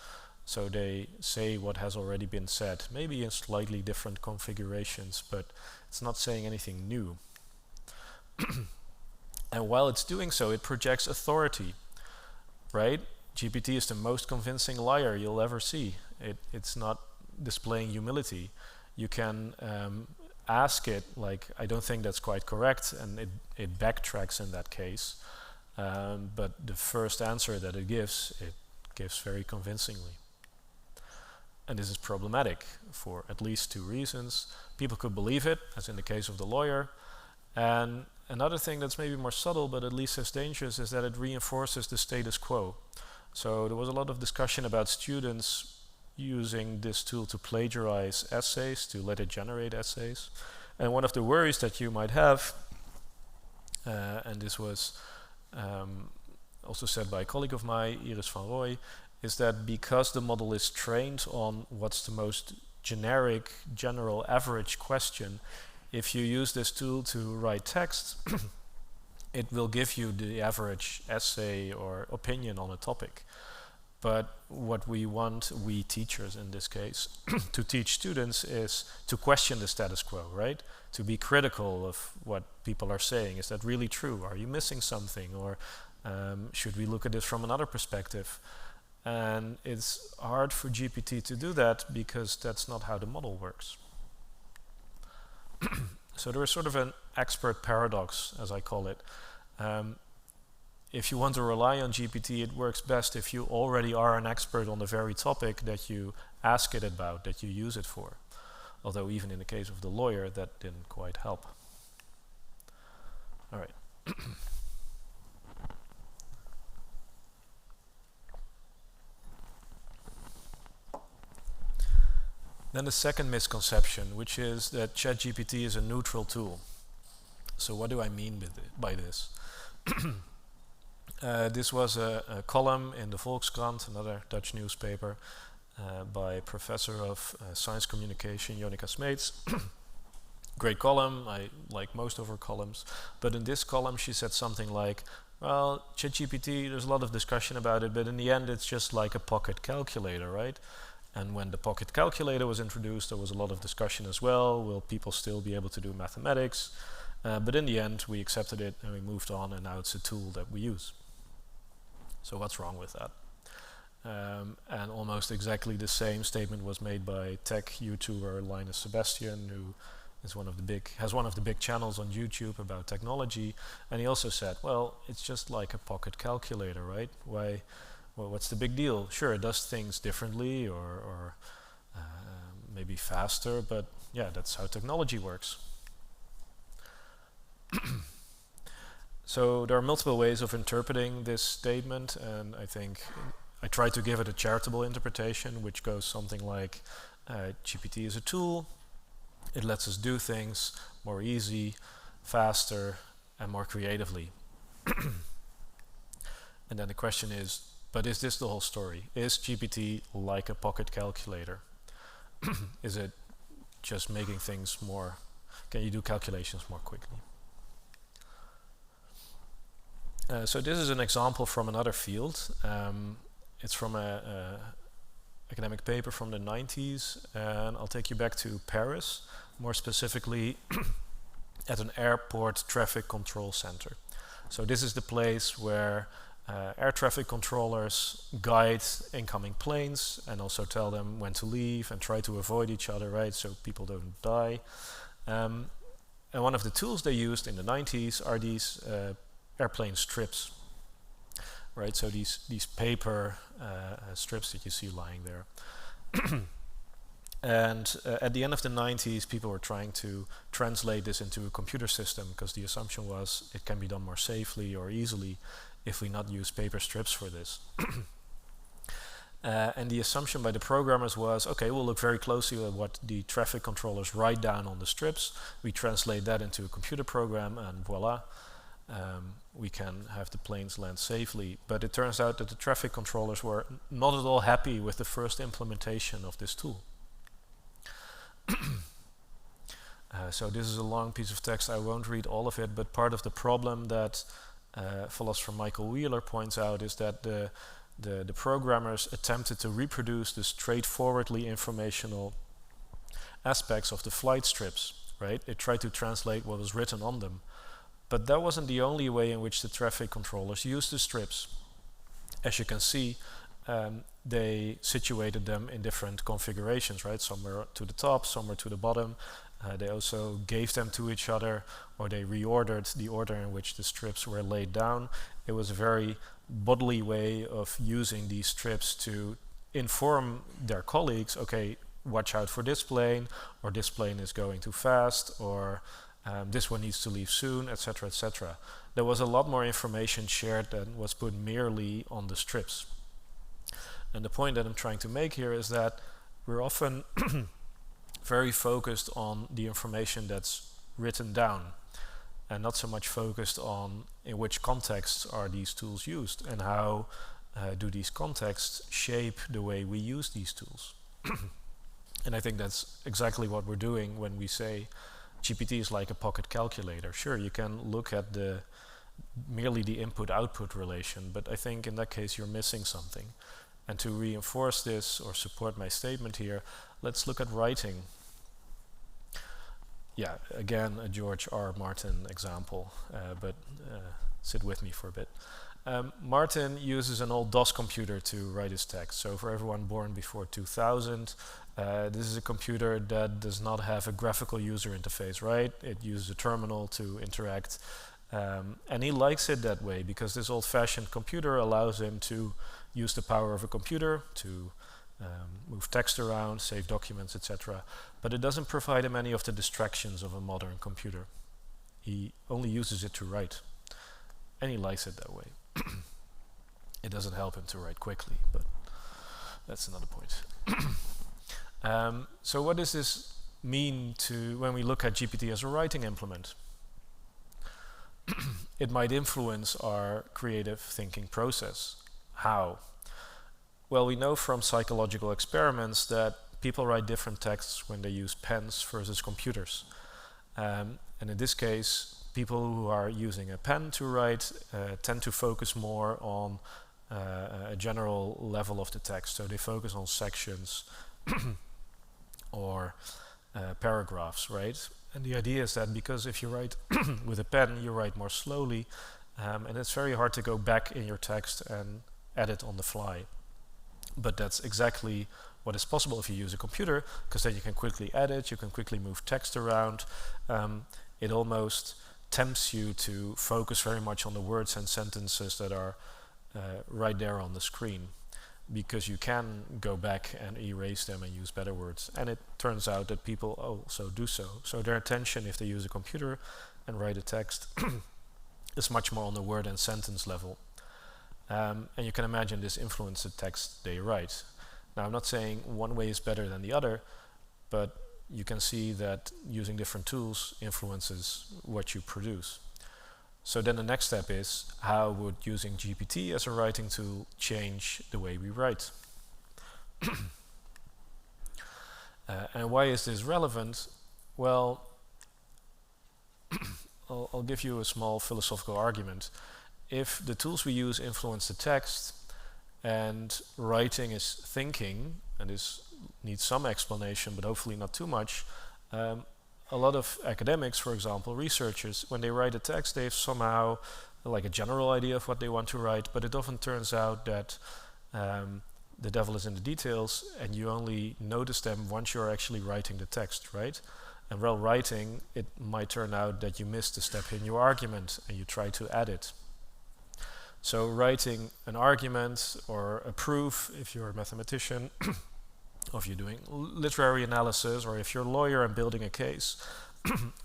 A: So they say what has already been said, maybe in slightly different configurations, but it's not saying anything new. And while it's doing so, it projects authority, right? GPT is the most convincing liar you'll ever see. It's not displaying humility. You can ask it, like, I don't think that's quite correct, and it backtracks in that case. But the first answer that it gives very convincingly. And this is problematic for at least two reasons. People could believe it, as in the case of the lawyer. And another thing that's maybe more subtle, but at least as dangerous, is that it reinforces the status quo. So there was a lot of discussion about students using this tool to plagiarize essays, to let it generate essays. And one of the worries that you might have, and this was also said by a colleague of mine, Iris van Rooij, is that because the model is trained on what's the most generic, general, average question, if you use this tool to write text, it will give you the average essay or opinion on a topic. But what we want, we teachers in this case, to teach students is to question the status quo, right? To be critical of what people are saying. Is that really true? Are you missing something? Or Should we look at this from another perspective? And it's hard for GPT to do that because that's not how the model works. So there is sort of an expert paradox, as I call it. If you want to rely on GPT, it works best if you already are an expert on the very topic that you ask it about, that you use it for. Although even in the case of the lawyer, that didn't quite help. All right. Then the second misconception, which is that ChatGPT is a neutral tool. So what do I mean by this? This was a column in the Volkskrant, another Dutch newspaper, by a professor of science communication, Jonica Smeets. Great column, I like most of her columns. But in this column she said something like, well, ChatGPT, there's a lot of discussion about it, but in the end it's just like a pocket calculator, right? And when the pocket calculator was introduced, there was a lot of discussion as well. Will people still be able to do mathematics? But in the end, we accepted it and we moved on, and now it's a tool that we use. So what's wrong with that? And almost exactly the same statement was made by tech YouTuber Linus Sebastian, who is has one of the big channels on YouTube about technology. And he also said, well, it's just like a pocket calculator, right? Well, what's the big deal? Sure, it does things differently or maybe faster, but yeah, that's how technology works. So there are multiple ways of interpreting this statement, and I think I try to give it a charitable interpretation, which goes something like, GPT is a tool, it lets us do things more easy, faster, and more creatively. And then the question is, but is this the whole story? Is GPT like a pocket calculator? Is it just making things more, can you do calculations more quickly? So this is an example from another field. It's from an academic paper from the 90s, and I'll take you back to Paris, more specifically at an airport traffic control center. So this is the place where air traffic controllers guide incoming planes and also tell them when to leave and try to avoid each other, right, so people don't die. And one of the tools they used in the 90s are these airplane strips, right? So these paper strips that you see lying there. And at the end of the 90s, people were trying to translate this into a computer system because the assumption was it can be done more safely or easily if we not use paper strips for this. And the assumption by the programmers was, okay, we'll look very closely at what the traffic controllers write down on the strips. We translate that into a computer program and voila, we can have the planes land safely. But it turns out that the traffic controllers were not at all happy with the first implementation of this tool. So this is a long piece of text, I won't read all of it, but part of the problem that philosopher Michael Wheeler points out is that the programmers attempted to reproduce the straightforwardly informational aspects of the flight strips, right? They tried to translate what was written on them. But that wasn't the only way in which the traffic controllers used the strips. As you can see, they situated them in different configurations, right? Somewhere to the top, somewhere to the bottom. They also gave them to each other, or they reordered the order in which the strips were laid down. It was a very bodily way of using these strips to inform their colleagues, okay, watch out for this plane, or this plane is going too fast, or this one needs to leave soon, etc., etc. There was a lot more information shared than was put merely on the strips. And the point that I'm trying to make here is that we're often very focused on the information that's written down and not so much focused on in which contexts are these tools used and how do these contexts shape the way we use these tools. And I think that's exactly what we're doing when we say GPT is like a pocket calculator. Sure, you can look at merely the input-output relation, but I think in that case you're missing something. And to reinforce this or support my statement here, let's look at writing. Yeah, again, a George R. Martin example, but sit with me for a bit. Martin uses an old DOS computer to write his text. So for everyone born before 2000, this is a computer that does not have a graphical user interface, right? It uses a terminal to interact. And he likes it that way because this old-fashioned computer allows him to use the power of a computer to move text around, save documents, etc. But it doesn't provide him any of the distractions of a modern computer. He only uses it to write. And he likes it that way. It doesn't help him to write quickly, but that's another point. So what does this mean when we look at GPT as a writing implement? It might influence our creative thinking process. How? Well, we know from psychological experiments that people write different texts when they use pens versus computers. And in this case, people who are using a pen to write tend to focus more on a general level of the text. So they focus on sections or paragraphs, right? And the idea is that because if you write with a pen, you write more slowly, and it's very hard to go back in your text and edit on the fly. But that's exactly what is possible if you use a computer, because then you can quickly edit, you can quickly move text around. It almost tempts you to focus very much on the words and sentences that are right there on the screen, because you can go back and erase them and use better words. And it turns out that people also do so. So their attention, if they use a computer and write a text, is much more on the word and sentence level. And you can imagine this influences the text they write. Now, I'm not saying one way is better than the other, but you can see that using different tools influences what you produce. So then the next step is, how would using GPT as a writing tool change the way we write? And why is this relevant? Well, I'll give you a small philosophical argument. If the tools we use influence the text, and writing is thinking, and this needs some explanation, but hopefully not too much, a lot of academics, for example, researchers, when they write a text, they have somehow like a general idea of what they want to write, but it often turns out that the devil is in the details, and you only notice them once you're actually writing the text, right? And while writing, it might turn out that you missed a step in your argument, and you try to add it. So writing an argument or a proof, if you're a mathematician, or if you're doing literary analysis, or if you're a lawyer and building a case,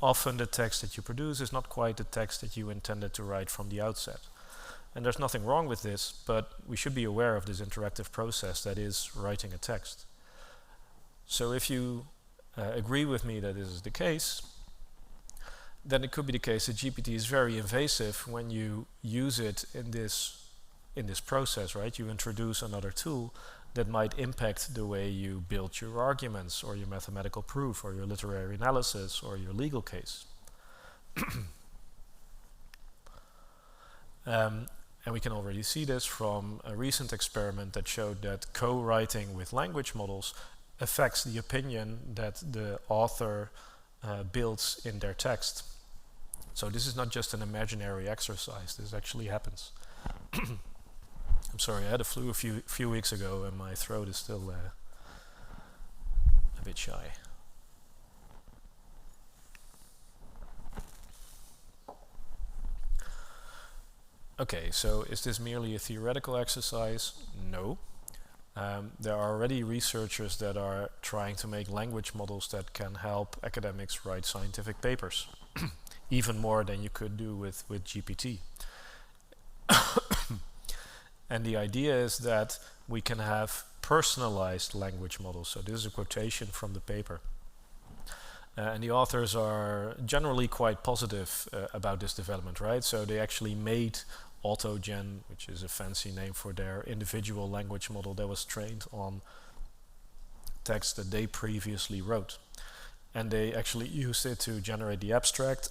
A: often the text that you produce is not quite the text that you intended to write from the outset. And there's nothing wrong with this, but we should be aware of this interactive process that is writing a text. So if you agree with me that this is the case, then it could be the case that GPT is very invasive when you use it in this process, right? You introduce another tool that might impact the way you build your arguments, or your mathematical proof, or your literary analysis, or your legal case. And we can already see this from a recent experiment that showed that co-writing with language models affects the opinion that the author builds in their text. So this is not just an imaginary exercise, this actually happens. I'm sorry, I had a flu a few weeks ago and my throat is still a bit shy. Okay, so is this merely a theoretical exercise? No. There are already researchers that are trying to make language models that can help academics write scientific papers, even more than you could do with GPT. And the idea is that we can have personalized language models. So this is a quotation from the paper. And the authors are generally quite positive about this development, right? So they actually made AutoGen, which is a fancy name for their individual language model that was trained on text that they previously wrote. And they actually used it to generate the abstract.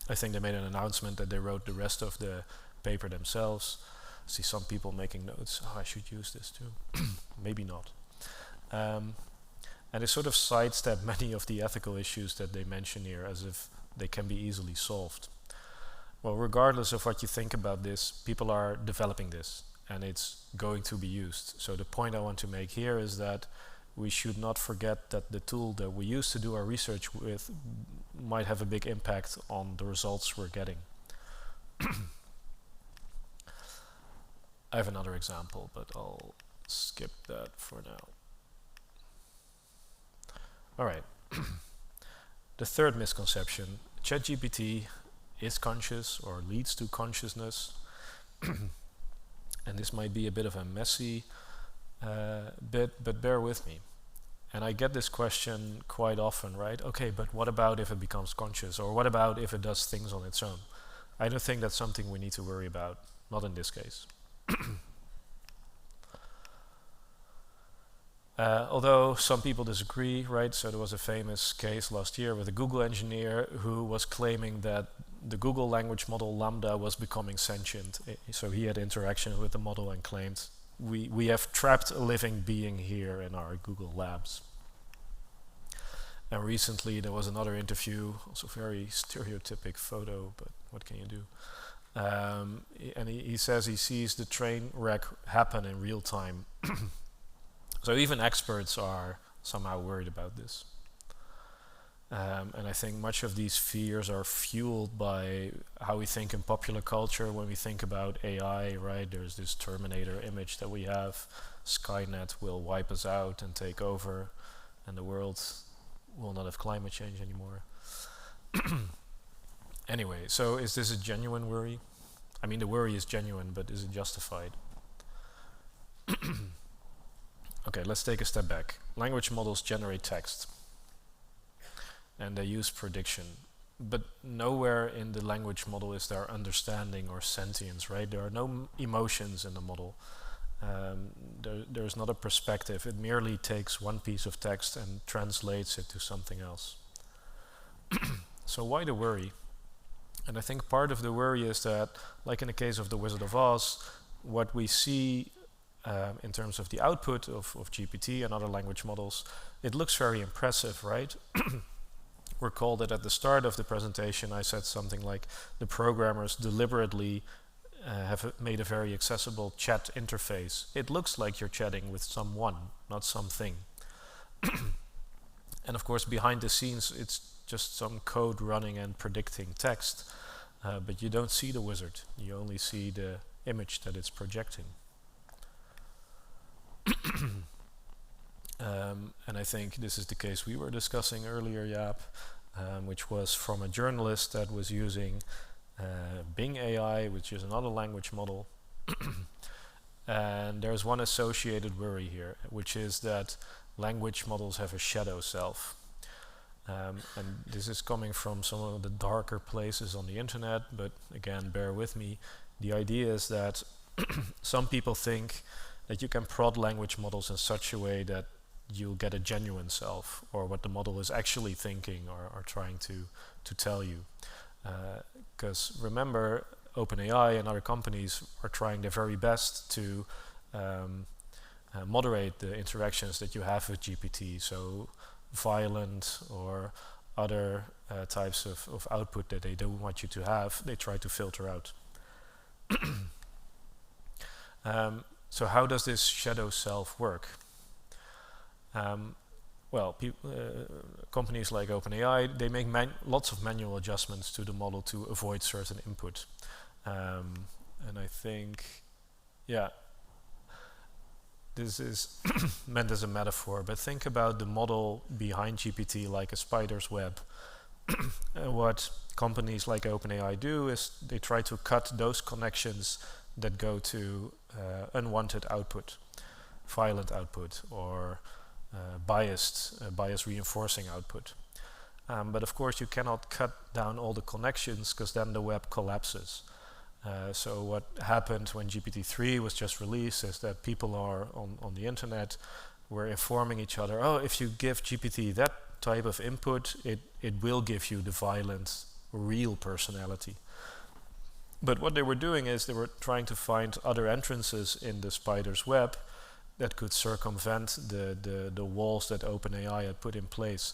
A: I think they made an announcement that they wrote the rest of the paper themselves. I see some people making notes, I should use this too. Maybe not. And they sort of sidestep many of the ethical issues that they mention here as if they can be easily solved. well, regardless of what you think about this, people are developing this, and it's going to be used. So the point I want to make here is that we should not forget that the tool that we use to do our research with might have a big impact on the results we're getting. I have another example, but I'll skip that for now. All right. The third misconception, ChatGPT is conscious or leads to consciousness. And this might be a bit of a messy bit, but bear with me. And I get this question quite often, right? Okay, but what about if it becomes conscious? Or what about if it does things on its own? I don't think that's something we need to worry about, not in this case. Although some people disagree, right? So there was a famous case last year with a Google engineer who was claiming that the Google language model Lambda was becoming sentient. So he had interaction with the model and claimed, we have trapped a living being here in our Google labs. And recently there was another interview, also very stereotypic photo, but what can you do? And he says he sees the train wreck happen in real time. So even experts are somehow worried about this. And I think much of these fears are fueled by how we think in popular culture when we think about AI, right? There's this Terminator image that we have. Skynet will wipe us out and take over, and the world will not have climate change anymore. Anyway, so is this a genuine worry? I mean, the worry is genuine, but is it justified? Okay, let's take a step back. Language models generate text, and they use prediction. But nowhere in the language model is there understanding or sentience, right? There are no emotions in the model. There's not a perspective. It merely takes one piece of text and translates it to something else. So why the worry? And I think part of the worry is that, like in the case of The Wizard of Oz, what we see in terms of the output of GPT and other language models, it looks very impressive, right? Recall that at the start of the presentation I said something like the programmers deliberately have made a very accessible chat interface. It looks like you're chatting with someone, not something. And of course behind the scenes it's just some code running and predicting text, but you don't see the wizard, you only see the image that it's projecting. And I think this is the case we were discussing earlier, Jaap, which was from a journalist that was using Bing AI, which is another language model. And there's one associated worry here, which is that language models have a shadow self. And this is coming from some of the darker places on the internet, but again, bear with me. The idea is that some people think that you can prod language models in such a way that you'll get a genuine self, or what the model is actually thinking or trying to tell you. Because remember, OpenAI and other companies are trying their very best to moderate the interactions that you have with GPT. So violent or other types of output that they don't want you to have, they try to filter out. So how does this shadow self work? Well, companies like OpenAI, they make lots of manual adjustments to the model to avoid certain input. And I think, yeah, this is meant as a metaphor, but think about the model behind GPT like a spider's web. What companies like OpenAI do is they try to cut those connections that go to unwanted output, violent output, or bias reinforcing output. But of course you cannot cut down all the connections, because then the web collapses. So what happened when GPT-3 was just released is that people are on the internet were informing each other, oh, if you give GPT that type of input, it will give you the violent, real personality. But what they were doing is they were trying to find other entrances in the spider's web that could circumvent the walls that OpenAI had put in place.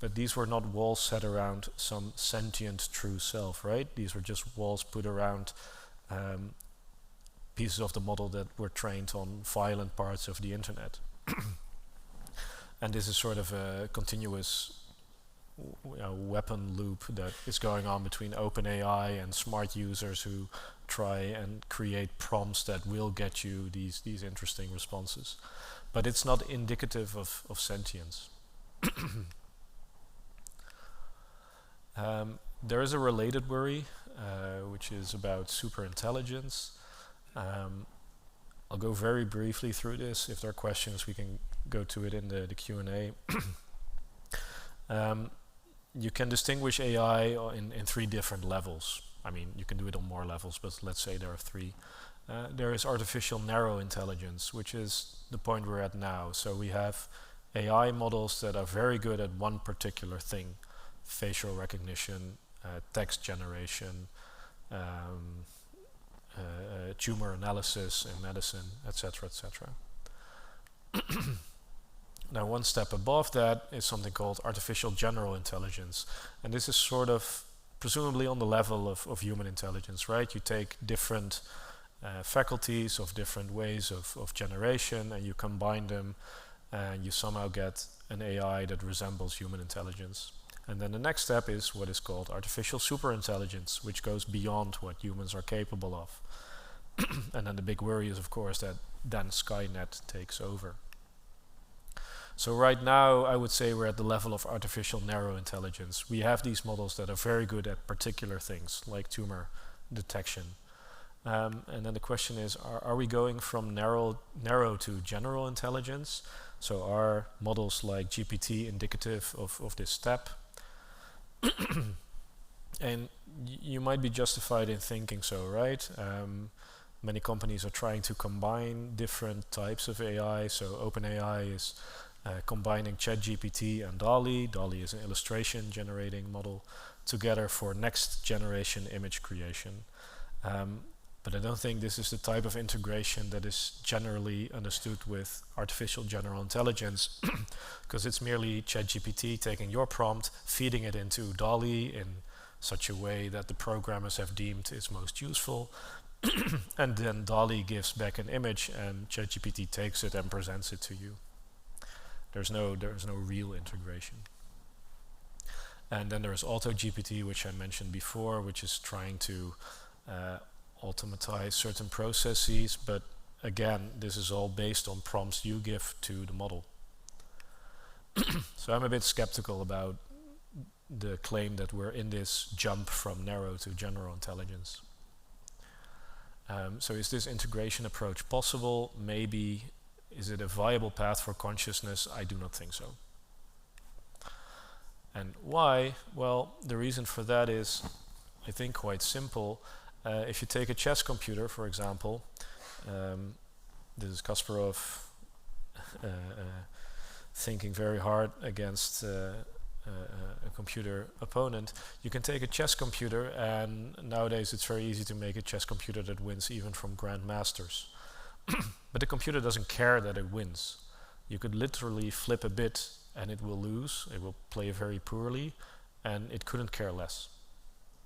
A: but these were not walls set around some sentient true self, right? These were just walls put around pieces of the model that were trained on violent parts of the internet. And this is sort of a continuous weapon loop that is going on between OpenAI and smart users who try and create prompts that will get you these interesting responses. But it's not indicative of sentience. There is a related worry, which is about superintelligence. I'll go very briefly through this. If there are questions, we can go to it in the Q&A. You can distinguish AI in 3 different levels. I mean, you can do it on more levels, but let's say there are 3. There is artificial narrow intelligence, which is the point we're at now. So we have AI models that are very good at one particular thing: facial recognition, text generation, tumor analysis in medicine, etc., etc. Now, one step above that is something called artificial general intelligence. And this is sort of presumably on the level of human intelligence, right? You take different faculties of different ways of generation and you combine them and you somehow get an AI that resembles human intelligence. And then the next step is what is called artificial superintelligence, which goes beyond what humans are capable of. And then the big worry is, of course, that then Skynet takes over. So right now, I would say we're at the level of artificial narrow intelligence. We have these models that are very good at particular things, like tumor detection. And then the question is, are we going from narrow to general intelligence? So are models like GPT indicative of this step? And you might be justified in thinking so, right? Many companies are trying to combine different types of AI. So OpenAI is combining ChatGPT and DALL-E. DALL-E is an illustration generating model together for next generation image creation. But I don't think this is the type of integration that is generally understood with artificial general intelligence, because it's merely ChatGPT taking your prompt, feeding it into DALL-E in such a way that the programmers have deemed is most useful, and then DALL-E gives back an image and ChatGPT takes it and presents it to you. There's no real integration. And then there's AutoGPT, which I mentioned before, which is trying to automatize certain processes, but again, this is all based on prompts you give to the model. So I'm a bit skeptical about the claim that we're in this jump from narrow to general intelligence. So is this integration approach possible? Maybe. Is it a viable path for consciousness? I do not think so. And why? Well, the reason for that is, I think, quite simple. If you take a chess computer, for example, this is Kasparov thinking very hard against a computer opponent. You can take a chess computer, and nowadays it's very easy to make a chess computer that wins even from grandmasters. But the computer doesn't care that it wins. You could literally flip a bit and it will lose, it will play very poorly, and it couldn't care less.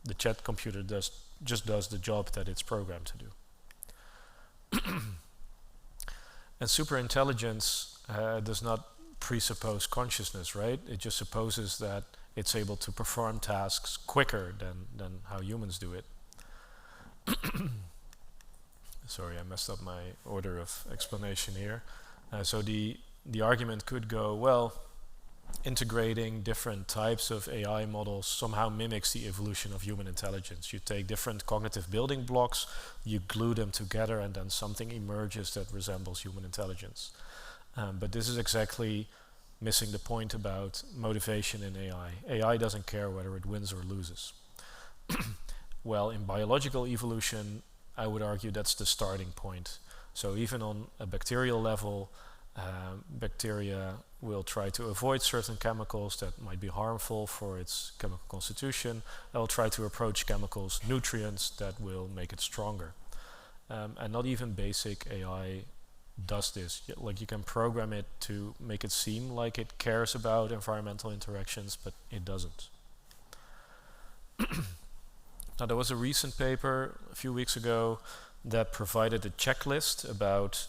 A: The chat computer just does the job that it's programmed to do. And superintelligence does not presuppose consciousness, right? It just supposes that it's able to perform tasks quicker than how humans do it. Sorry, I messed up my order of explanation here. So the argument could go, well, integrating different types of AI models somehow mimics the evolution of human intelligence. You take different cognitive building blocks, you glue them together, and then something emerges that resembles human intelligence. But this is exactly missing the point about motivation in AI. AI doesn't care whether it wins or loses. Well, in biological evolution, I would argue that's the starting point. So even on a bacterial level, bacteria will try to avoid certain chemicals that might be harmful for its chemical constitution. They'll try to approach chemicals, nutrients that will make it stronger. And not even basic AI does this. Like you can program it to make it seem like it cares about environmental interactions, but it doesn't. Now there was a recent paper a few weeks ago that provided a checklist about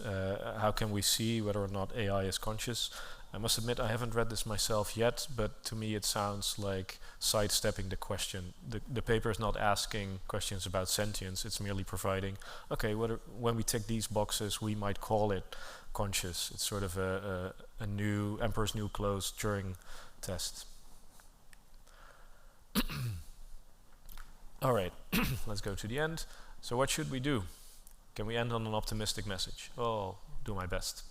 A: how can we see whether or not AI is conscious. I must admit I haven't read this myself yet, but to me it sounds like sidestepping the question. The paper is not asking questions about sentience, it's merely providing, okay, when we tick these boxes we might call it conscious. It's sort of a new Emperor's New Clothes Turing test. All right, let's go to the end. So what should we do? Can we end on an optimistic message? Oh, I'll do my best.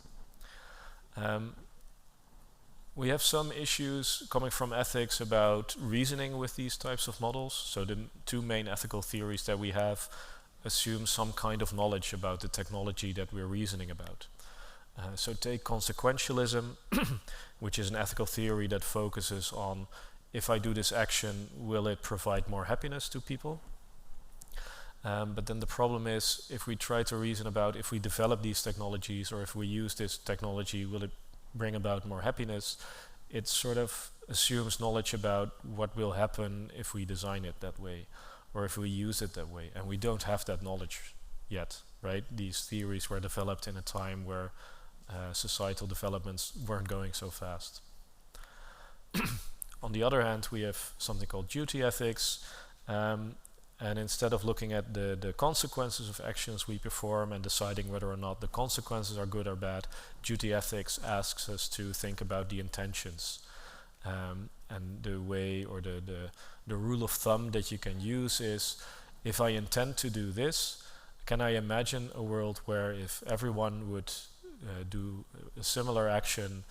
A: We have some issues coming from ethics about reasoning with these types of models. So the two main ethical theories that we have assume some kind of knowledge about the technology that we're reasoning about. So take consequentialism, which is an ethical theory that focuses on, if I do this action, will it provide more happiness to people? But then the problem is, if we try to reason about if we develop these technologies or if we use this technology, will it bring about more happiness? It sort of assumes knowledge about what will happen if we design it that way or if we use it that way. And we don't have that knowledge yet, right? These theories were developed in a time where societal developments weren't going so fast. On the other hand, we have something called duty ethics. And instead of looking at the consequences of actions we perform and deciding whether or not the consequences are good or bad, duty ethics asks us to think about the intentions. And the way or the rule of thumb that you can use is, if I intend to do this, can I imagine a world where if everyone would do a similar action,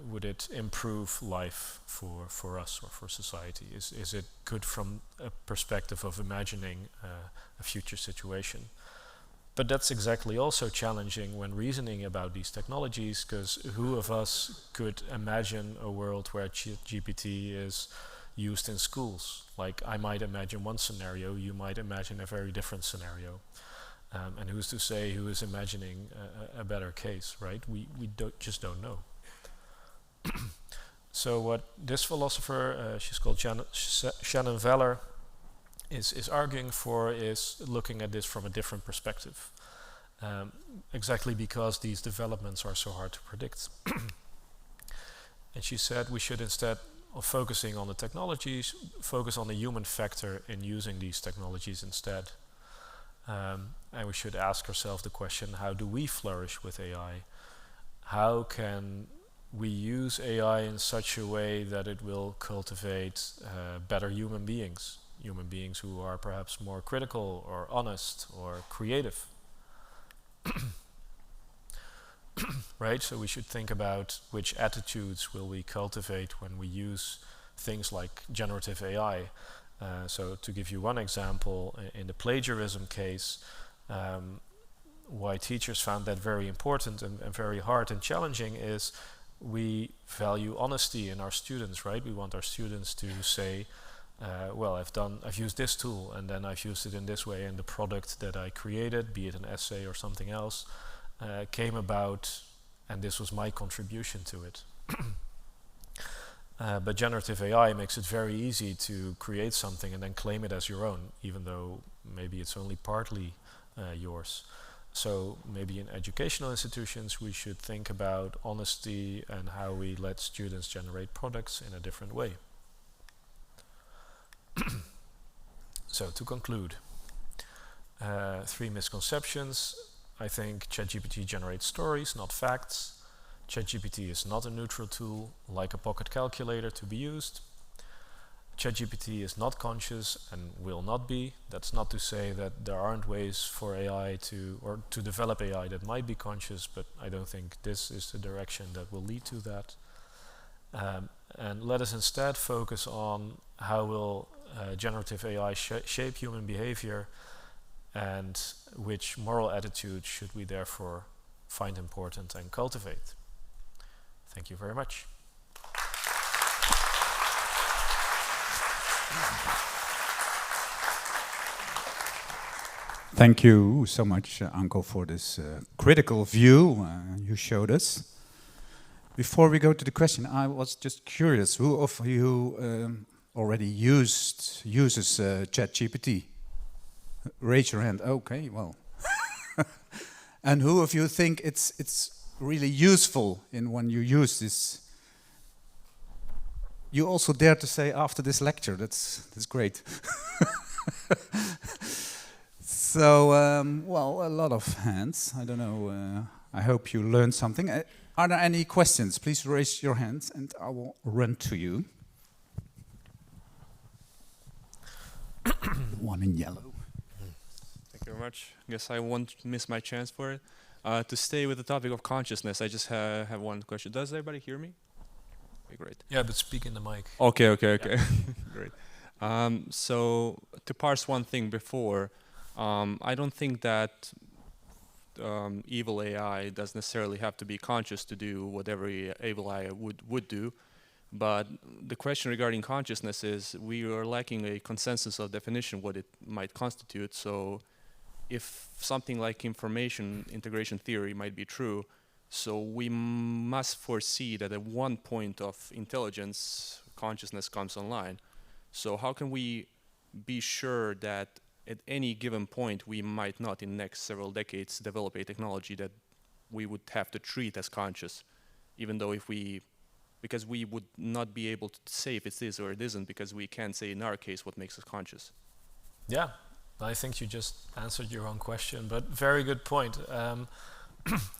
A: would it improve life for us or for society? Is it good from a perspective of imagining a future situation? But that's exactly also challenging when reasoning about these technologies, because who of us could imagine a world where ChatGPT is used in schools? Like, I might imagine one scenario, you might imagine a very different scenario. And who's to say who is imagining a better case, right? We just don't know. So what this philosopher, she's called Shannon Veller, is arguing for is looking at this from a different perspective. Exactly because these developments are so hard to predict. And she said we should, instead of focusing on the technologies, focus on the human factor in using these technologies instead. And we should ask ourselves the question, how do we flourish with AI? How can we use AI in such a way that it will cultivate better human beings who are perhaps more critical or honest or creative? Right, so we should think about which attitudes will we cultivate when we use things like generative AI. So to give you one example, in the plagiarism case, why teachers found that very important and very hard and challenging is we value honesty in our students, right? We want our students to say, well, I've used this tool and then I've used it in this way, and the product that I created, be it an essay or something else, came about, and this was my contribution to it. But generative AI makes it very easy to create something and then claim it as your own, even though maybe it's only partly yours. So maybe in educational institutions we should think about honesty and how we let students generate products in a different way. So to conclude, 3 misconceptions. I think ChatGPT generates stories, not facts. ChatGPT is not a neutral tool like a pocket calculator to be used. ChatGPT is not conscious and will not be. That's not to say that there aren't ways for AI to develop AI that might be conscious, but I don't think this is the direction that will lead to that. And let us instead focus on how will generative AI shape human behavior, and which moral attitudes should we therefore find important and cultivate. Thank you very much.
B: Thank you so much, Anco, for this critical view you showed us. Before we go to the question, I was just curious, who of you already uses ChatGPT? Raise your hand. Okay, well. And who of you think it's really useful in when you use this? You also dare to say after this lecture. That's great. So, well, a lot of hands. I don't know. I hope you learned something. Are there any questions? Please raise your hands and I will run to you. One in yellow.
C: Thank you very much. I guess I won't miss my chance for it. To stay with the topic of consciousness, I just have one question. Does everybody hear me? Okay, great.
A: Yeah, but speak in the mic.
C: Okay. Great. So to parse one thing before, I don't think that evil AI does necessarily have to be conscious to do whatever evil AI would do. But the question regarding consciousness is we are lacking a consensus of definition what it might constitute. So if something like information integration theory might be true, so we must foresee that at one point of intelligence, consciousness comes online. So how can we be sure that at any given point we might not in the next several decades develop a technology that we would have to treat as conscious, even though because we would not be able to say if it is or it isn't, because we can't say in our case what makes us conscious.
A: Yeah, I think you just answered your own question, but very good point.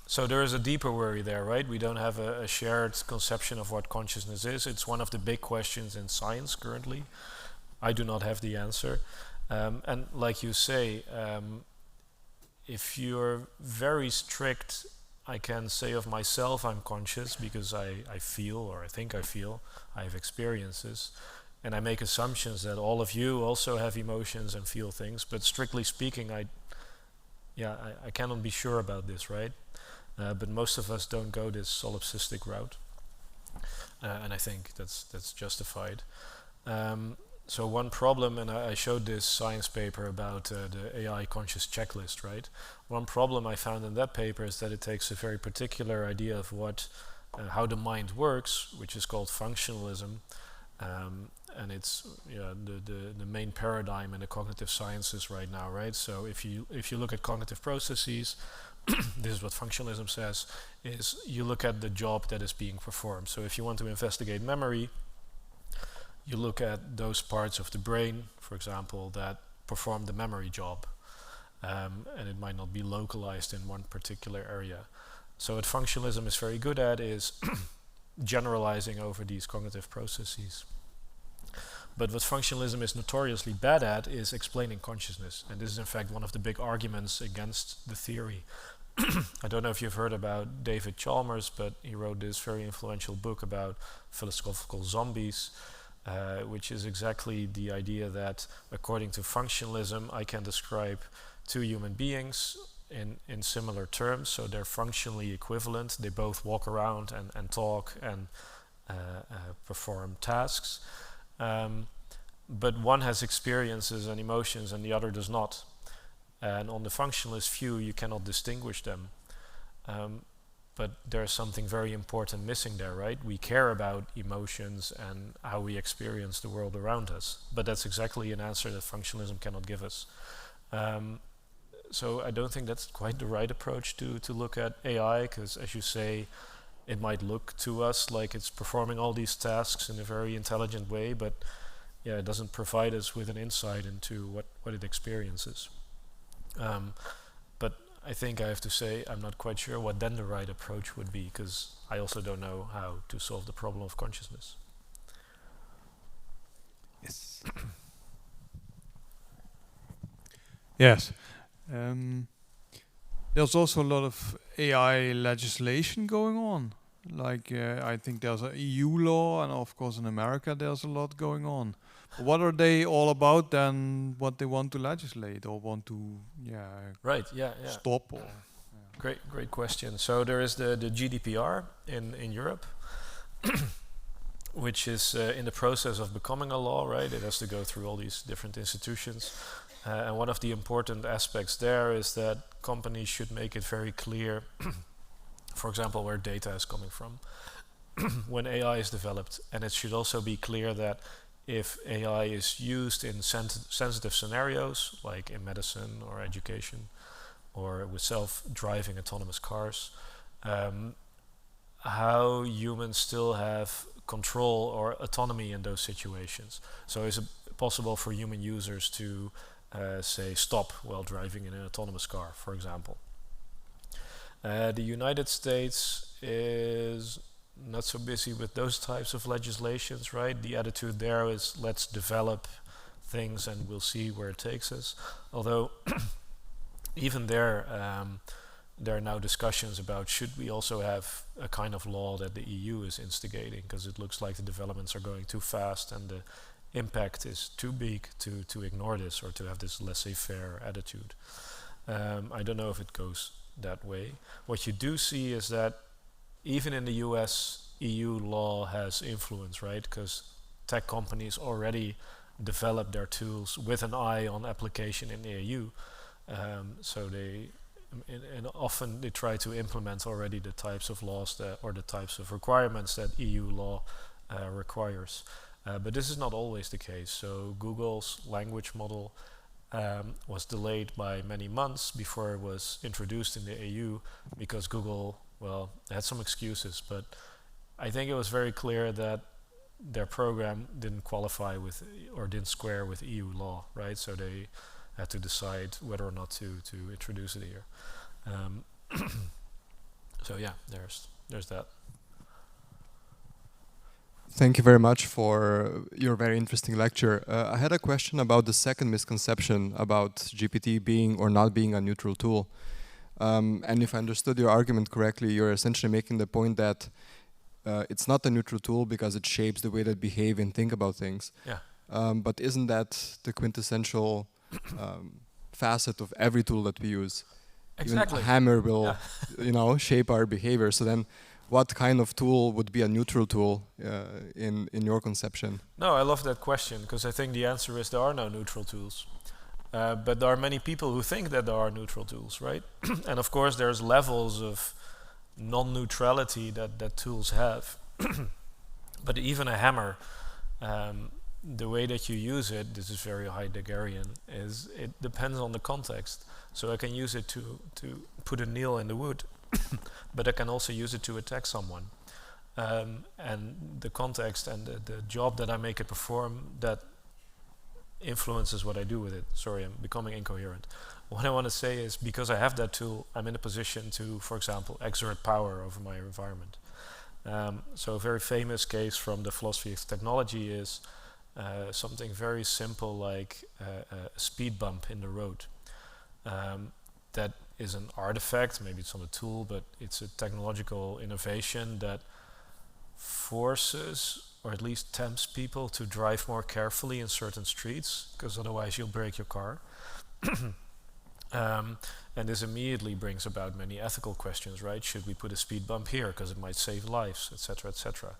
A: So there is a deeper worry there, right? We don't have a shared conception of what consciousness is. It's one of the big questions in science currently. I do not have the answer. And like you say, if you're very strict, I can say of myself I'm conscious because I feel, or I think I feel, I have experiences. And I make assumptions that all of you also have emotions and feel things. But strictly speaking, I cannot be sure about this, right? But most of us don't go this solipsistic route. And I think that's justified. So one problem, and I showed this science paper about the AI conscious checklist, right? One problem I found in that paper is that it takes a very particular idea of how the mind works, which is called functionalism, and it's the main paradigm in the cognitive sciences right now, right? So if you look at cognitive processes, this is what functionalism says, is you look at the job that is being performed. So if you want to investigate memory, you look at those parts of the brain, for example, that perform the memory job, and it might not be localized in one particular area. So what functionalism is very good at is generalizing over these cognitive processes. But what functionalism is notoriously bad at is explaining consciousness, and this is in fact one of the big arguments against the theory. I don't know if you've heard about David Chalmers, but he wrote this very influential book about philosophical zombies, which is exactly the idea that according to functionalism, I can describe two human beings in similar terms, so they're functionally equivalent. They both walk around and talk and perform tasks. But one has experiences and emotions and the other does not. And on the functionalist view, you cannot distinguish them. But there's something very important missing there, right? We care about emotions and how we experience the world around us. But that's exactly an answer that functionalism cannot give us. So I don't think that's quite the right approach to look at AI, because as you say, it might look to us like it's performing all these tasks in a very intelligent way, but yeah, it doesn't provide us with an insight into what it experiences. But I think I have to say I'm not quite sure what then the right approach would be, because I also don't know how to solve the problem of consciousness.
B: Yes.
D: Yes. There's also a lot of AI legislation going on. Like I think there's an EU law, and of course in America there's a lot going on. But what are they all about then? What they want to legislate or want to,
A: Right? Yeah.
D: stop? Or
A: Great question. So there is the GDPR in Europe, which is in the process of becoming a law, right? It has to go through all these different institutions. And one of the important aspects there is that companies should make it very clear, for example, where data is coming from when AI is developed. And it should also be clear that if AI is used in sensitive scenarios, like in medicine or education, or with self-driving autonomous cars, how humans still have control or autonomy in those situations. So is it possible for human users to say stop while driving in an autonomous car, for example? The United States is not so busy with those types of legislations, right? The attitude there is let's develop things and we'll see where it takes us. Although even there are now discussions about should we also have a kind of law that the EU is instigating, because it looks like the developments are going too fast and the impact is too big to ignore this or to have this laissez-faire attitude. I don't know if it goes that way. What you do see is that even in the US, EU law has influence, right? Because tech companies already develop their tools with an eye on application in the EU. So they, and often they try to implement already the types of laws that, or the types of requirements that EU law requires. But this is not always the case. So Google's language model was delayed by many months before it was introduced in the EU because Google, well, had some excuses, but I think it was very clear that their program didn't qualify with or didn't square with EU law, right? So they had to decide whether or not to introduce it here. So yeah, there's that.
E: Thank you very much for your very interesting lecture. I had a question about the second misconception about GPT being or not being a neutral tool. And if I understood your argument correctly, you're essentially making the point that it's not a neutral tool because it shapes the way that behave and think about things.
A: Yeah.
E: But isn't that the quintessential facet of every tool that we use?
A: Exactly.
E: Even a hammer will, you know, shape our behavior. So then, what kind of tool would be a neutral tool in your conception?
A: No, I love that question because I think the answer is there are no neutral tools. But there are many people who think that there are neutral tools, right? And of course, there's levels of non-neutrality that tools have. But even a hammer, the way that you use it, this is very Heideggerian, is it depends on the context. So I can use it to put a nail in the wood, but I can also use it to attack someone. And the context and the job that I make it perform, that influences what I do with it. Sorry, I'm becoming incoherent. What I want to say is because I have that tool, I'm in a position to, for example, exert power over my environment. So a very famous case from the philosophy of technology is something very simple like a speed bump in the road. That is an artifact, maybe it's not a tool, but it's a technological innovation that forces or at least tempts people to drive more carefully in certain streets, because otherwise you'll break your car. And this immediately brings about many ethical questions, right? Should we put a speed bump here because it might save lives, etc., etc.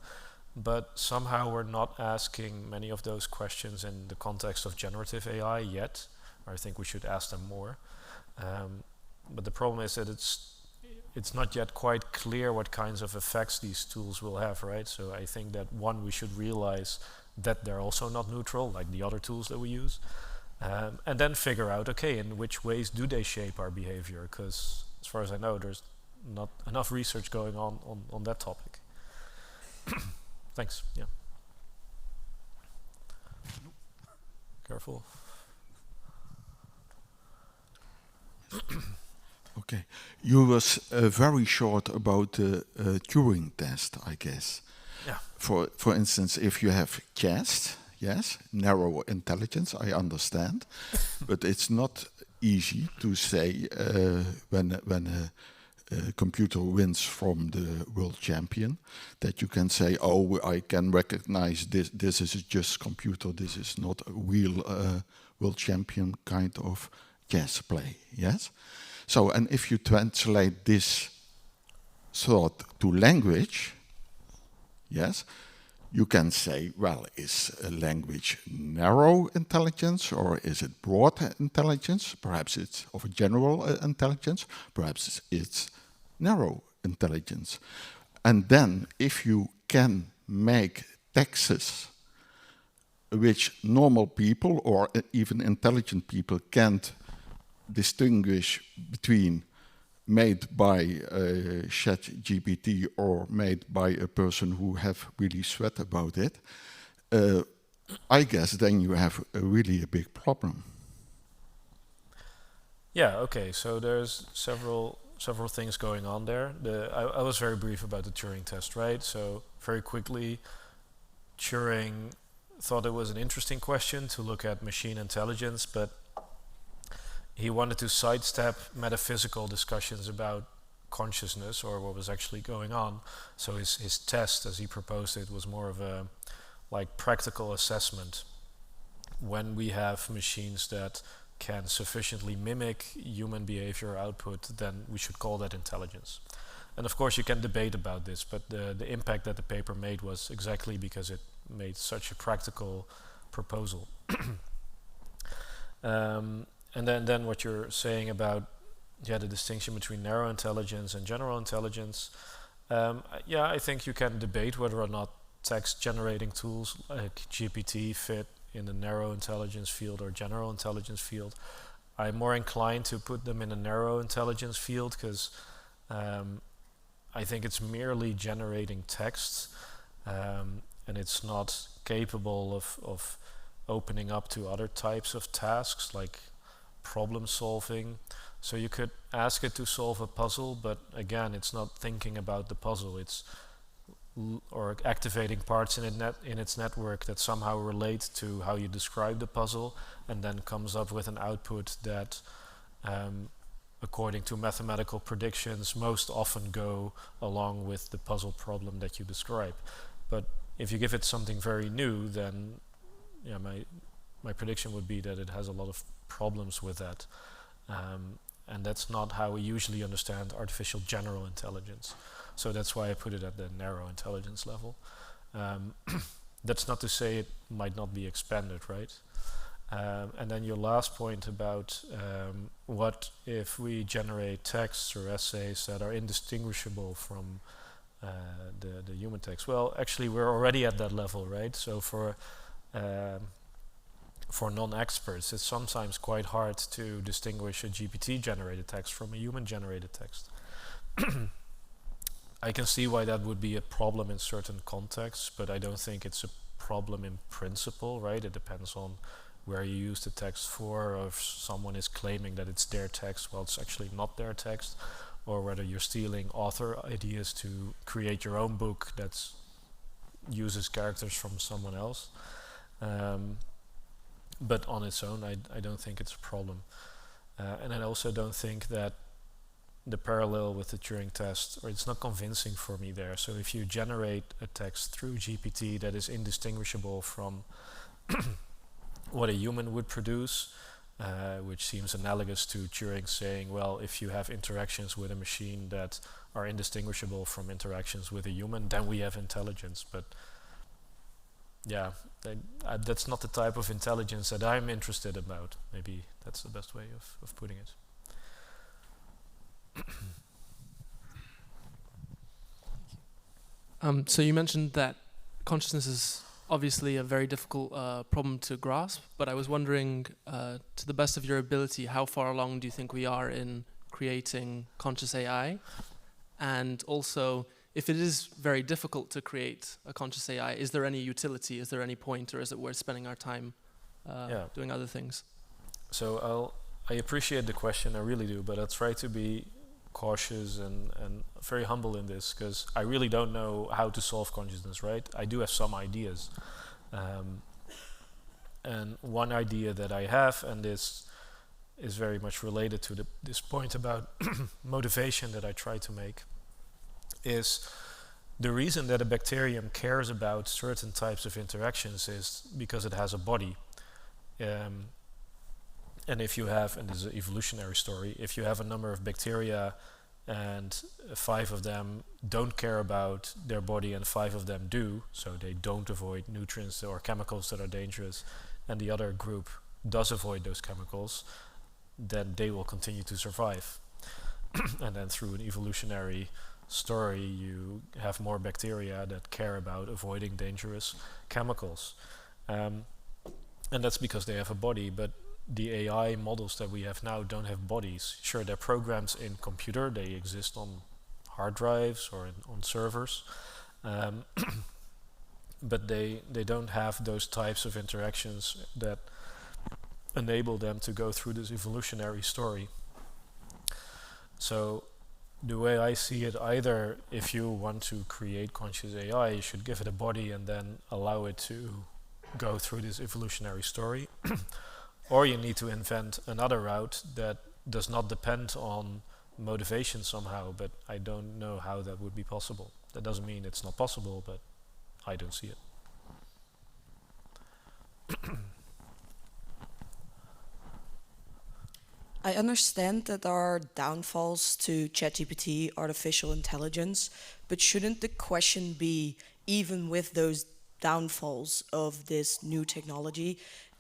A: But somehow we're not asking many of those questions in the context of generative AI yet, or I think we should ask them more. But the problem is that it's not yet quite clear what kinds of effects these tools will have, right? So I think that one, we should realize that they're also not neutral, like the other tools that we use. And then figure out, okay, in which ways do they shape our behavior? Because as far as I know, there's not enough research going on that topic. Thanks, yeah. Careful.
F: Okay, you was very short about the Turing test, I guess.
A: Yeah.
F: For instance, if you have chess, yes, narrow intelligence, I understand, but it's not easy to say when a computer wins from the world champion that you can say, oh, I can recognize this. This is just computer. This is not a real world champion kind of chess play. Yes. So, and if you translate this thought to language, yes, you can say, well, is a language narrow intelligence or is it broad intelligence? Perhaps it's of a general intelligence, perhaps it's narrow intelligence. And then if you can make texts which normal people or even intelligent people can't distinguish between made by ChatGPT or made by a person who have really sweat about it, I guess then you have really a big problem.
A: Yeah, okay, so there's several things going on there. I was very brief about the Turing test, right? So very quickly, Turing thought it was an interesting question to look at machine intelligence, but he wanted to sidestep metaphysical discussions about consciousness or what was actually going on. So his test, as he proposed it, was more of a like practical assessment. When we have machines that can sufficiently mimic human behavior output, then we should call that intelligence. And of course you can debate about this, but the impact that the paper made was exactly because it made such a practical proposal. And then what you're saying about the distinction between narrow intelligence and general intelligence, I think you can debate whether or not text generating tools like GPT fit in the narrow intelligence field or general intelligence field. I'm more inclined to put them in a narrow intelligence field because I think it's merely generating text and it's not capable of opening up to other types of tasks like problem solving. So you could ask it to solve a puzzle, but again, it's not thinking about the puzzle. It's or activating parts in its network that somehow relate to how you describe the puzzle, and then comes up with an output that, according to mathematical predictions, most often go along with the puzzle problem that you describe. But if you give it something very new, then my prediction would be that it has a lot of problems with that. And that's not how we usually understand artificial general intelligence. So that's why I put it at the narrow intelligence level. That's not to say it might not be expanded, right? And then your last point about what if we generate texts or essays that are indistinguishable from the human text? Well, actually, we're already at that level, right? So for non-experts, it's sometimes quite hard to distinguish a GPT-generated text from a human-generated text. I can see why that would be a problem in certain contexts, but I don't think it's a problem in principle, right? It depends on where you use the text for, or if someone is claiming that it's their text while it's actually not their text, or whether you're stealing author ideas to create your own book that uses characters from someone else. But on its own, I don't think it's a problem. And I also don't think that the parallel with the Turing test, or it's not convincing for me there. So if you generate a text through GPT that is indistinguishable from what a human would produce, which seems analogous to Turing saying, well, if you have interactions with a machine that are indistinguishable from interactions with a human, then we have intelligence. But yeah, that's not the type of intelligence that I'm interested about. Maybe that's the best way of putting it.
G: So you mentioned that consciousness is obviously a very difficult problem to grasp, but I was wondering, to the best of your ability, how far along do you think we are in creating conscious AI? And also, if it is very difficult to create a conscious AI, is there any utility, is there any point, or is it worth spending our time doing other things?
A: So I appreciate the question, I really do, but I'll try to be cautious and very humble in this, because I really don't know how to solve consciousness, right? I do have some ideas. And one idea that I have, and this is very much related to this point about motivation that I try to make, is the reason that a bacterium cares about certain types of interactions is because it has a body. And if you have, and this is an evolutionary story, if you have a number of bacteria and 5 of them don't care about their body and 5 of them do, so they don't avoid nutrients or chemicals that are dangerous, and the other group does avoid those chemicals, then they will continue to survive. And then through an evolutionary story, you have more bacteria that care about avoiding dangerous chemicals. And that's because they have a body, but the AI models that we have now don't have bodies. Sure, they're programs in computer, they exist on hard drives or on servers, but they don't have those types of interactions that enable them to go through this evolutionary story. So the way I see it, either if you want to create conscious AI, you should give it a body and then allow it to go through this evolutionary story, or you need to invent another route that does not depend on motivation somehow, but I don't know how that would be possible. That doesn't mean it's not possible, but I don't see it.
H: I understand that there are downfalls to ChatGPT, artificial intelligence, but shouldn't the question be, even with those downfalls of this new technology,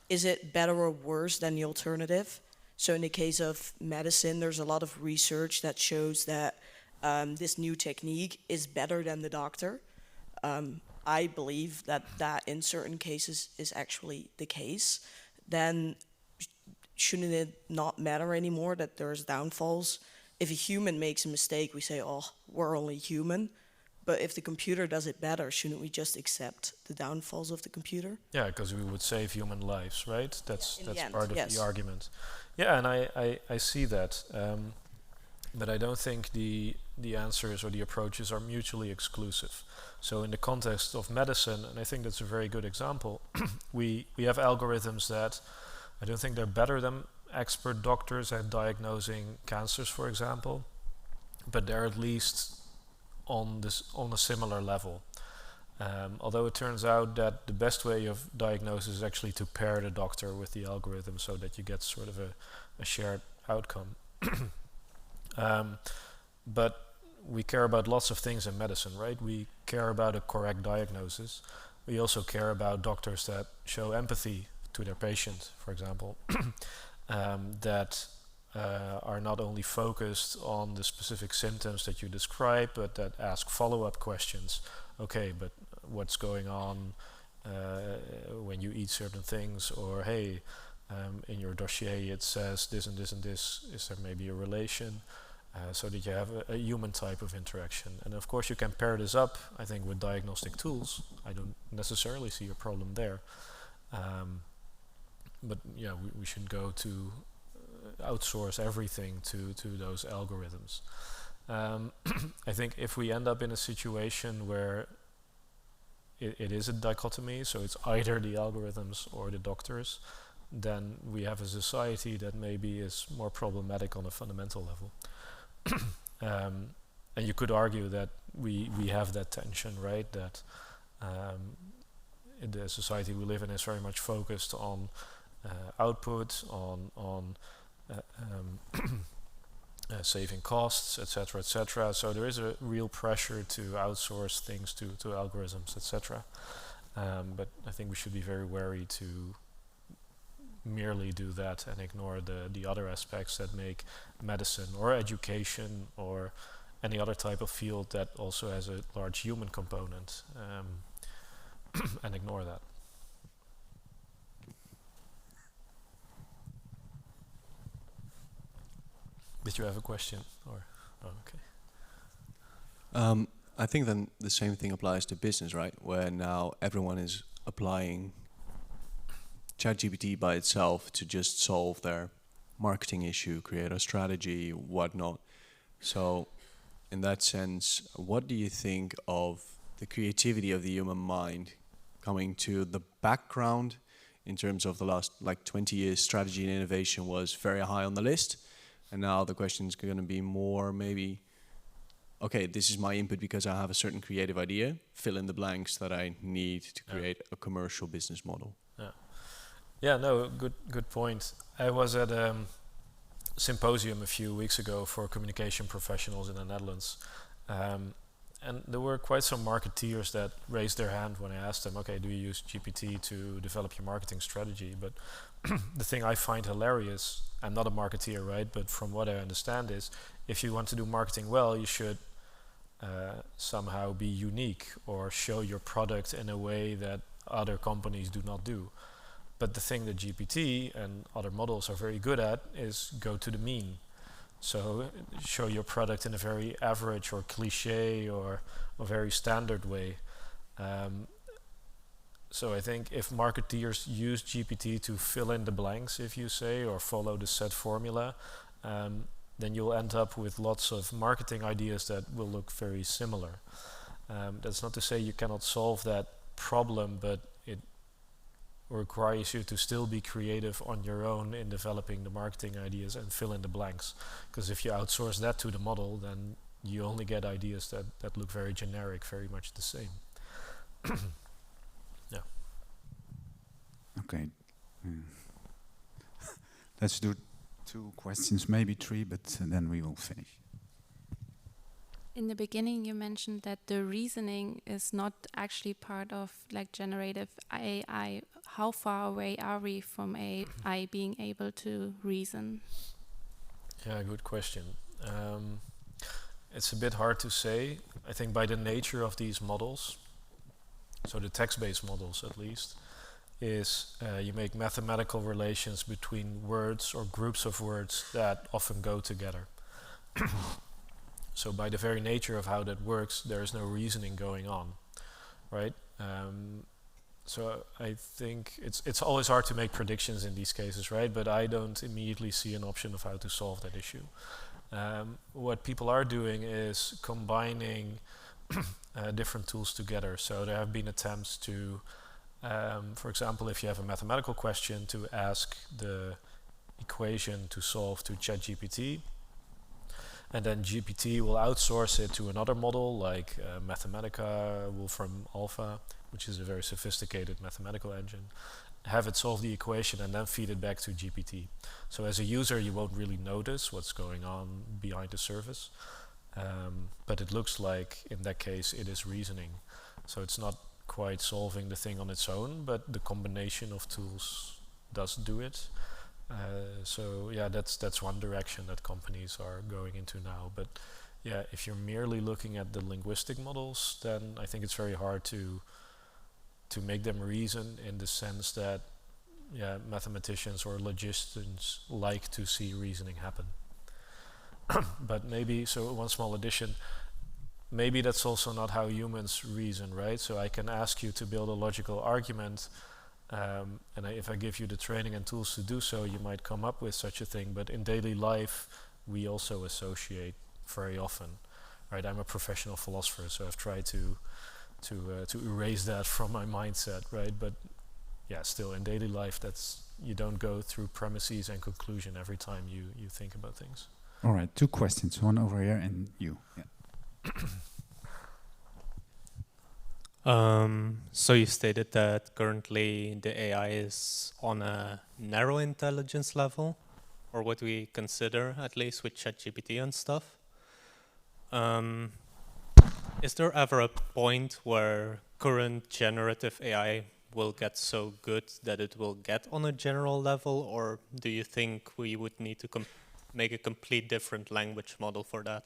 H: is it better or worse than the alternative? So in the case of medicine, there's a lot of research that shows that this new technique is better than the doctor. I believe that in certain cases is actually the case. Then shouldn't it not matter anymore that there's downfalls? If a human makes a mistake, we say, oh, we're only human. But if the computer does it better, shouldn't we just accept the downfalls of the computer?
A: Yeah, because we would save human lives, right? That's
H: end,
A: part of
H: yes.
A: the argument. Yeah, and I see that. But I don't think the answers or the approaches are mutually exclusive. So in the context of medicine, and I think that's a very good example, we have algorithms that I don't think they're better than expert doctors at diagnosing cancers, for example, but they're at least on a similar level. Although it turns out that the best way of diagnosis is actually to pair the doctor with the algorithm so that you get sort of a shared outcome. But we care about lots of things in medicine, right? We care about a correct diagnosis. We also care about doctors that show empathy to their patient, for example, that are not only focused on the specific symptoms that you describe, but that ask follow-up questions. Okay, but what's going on when you eat certain things? Or hey, in your dossier it says this and this and this. Is there maybe a relation? So that you have a human type of interaction. And of course you can pair this up, I think, with diagnostic tools. I don't necessarily see a problem there. But yeah, we should go to outsource everything to those algorithms. I think if we end up in a situation where it is a dichotomy, so it's either the algorithms or the doctors, then we have a society that maybe is more problematic on a fundamental level. And you could argue that we have that tension, right? That in the society we live in is very much focused on output, on saving costs, etc., etc. So there is a real pressure to outsource things to algorithms, etc. But I think we should be very wary to merely do that and ignore the other aspects that make medicine or education or any other type of field that also has a large human component, and ignore that. Did you have a question? Or okay.
I: I think then the same thing applies to business, right? Where now everyone is applying ChatGPT by itself to just solve their marketing issue, create a strategy, whatnot. So in that sense, what do you think of the creativity of the human mind coming to the background in terms of the last 20 years? Strategy and innovation was very high on the list. And now the question is going to be more maybe, okay, this is my input because I have a certain creative idea, fill in the blanks that I need to create a commercial business model.
A: Yeah, no, good point. I was at symposium a few weeks ago for communication professionals in the Netherlands. And there were quite some marketeers that raised their hand when I asked them, okay, do you use GPT to develop your marketing strategy? But the thing I find hilarious, I'm not a marketeer, right? But from what I understand is, if you want to do marketing well, you should somehow be unique or show your product in a way that other companies do not do. But the thing that GPT and other models are very good at is go to the mean. So show your product in a very average or cliche or a very standard way. So I think if marketeers use GPT to fill in the blanks, if you say, or follow the set formula, then you'll end up with lots of marketing ideas that will look very similar. That's not to say you cannot solve that problem, but it requires you to still be creative on your own in developing the marketing ideas and fill in the blanks. Because if you outsource that to the model, then you only get ideas that look very generic, very much the same. Yeah.
B: Okay. Let's do 2 questions, maybe 3, but then we will finish.
J: In the beginning, you mentioned that the reasoning is not actually part of like generative AI. How far away are we from AI being able to reason?
A: Yeah, good question. It's a bit hard to say. I think by the nature of these models, so the text-based models at least, is you make mathematical relations between words or groups of words that often go together. So by the very nature of how that works, there is no reasoning going on, right? So I think it's always hard to make predictions in these cases, right? But I don't immediately see an option of how to solve that issue. What people are doing is combining different tools together. So there have been attempts to, for example, if you have a mathematical question, to ask the equation to solve to ChatGPT, and then GPT will outsource it to another model like Mathematica, Wolfram Alpha, which is a very sophisticated mathematical engine, have it solve the equation and then feed it back to GPT. So as a user, you won't really notice what's going on behind the surface, but it looks like in that case it is reasoning. So it's not quite solving the thing on its own, but the combination of tools does do it. So yeah, that's one direction that companies are going into now. But yeah, if you're merely looking at the linguistic models, then I think it's very hard to make them reason in the sense that mathematicians or logicians like to see reasoning happen. But maybe, so one small addition, maybe that's also not how humans reason, right? So I can ask you to build a logical argument, and if I give you the training and tools to do so, you might come up with such a thing. But in daily life, we also associate very often, right? I'm a professional philosopher, so I've tried to erase that from my mindset, right? But yeah, still in daily life, you don't go through premises and conclusion every time you think about things.
B: All right, 2 questions, one over here and you. Yeah.
K: So you stated that currently the AI is on a narrow intelligence level, or what we consider at least with ChatGPT and stuff. Is there ever a point where current generative AI will get so good that it will get on a general level, or do you think we would need to make a complete different language model for that?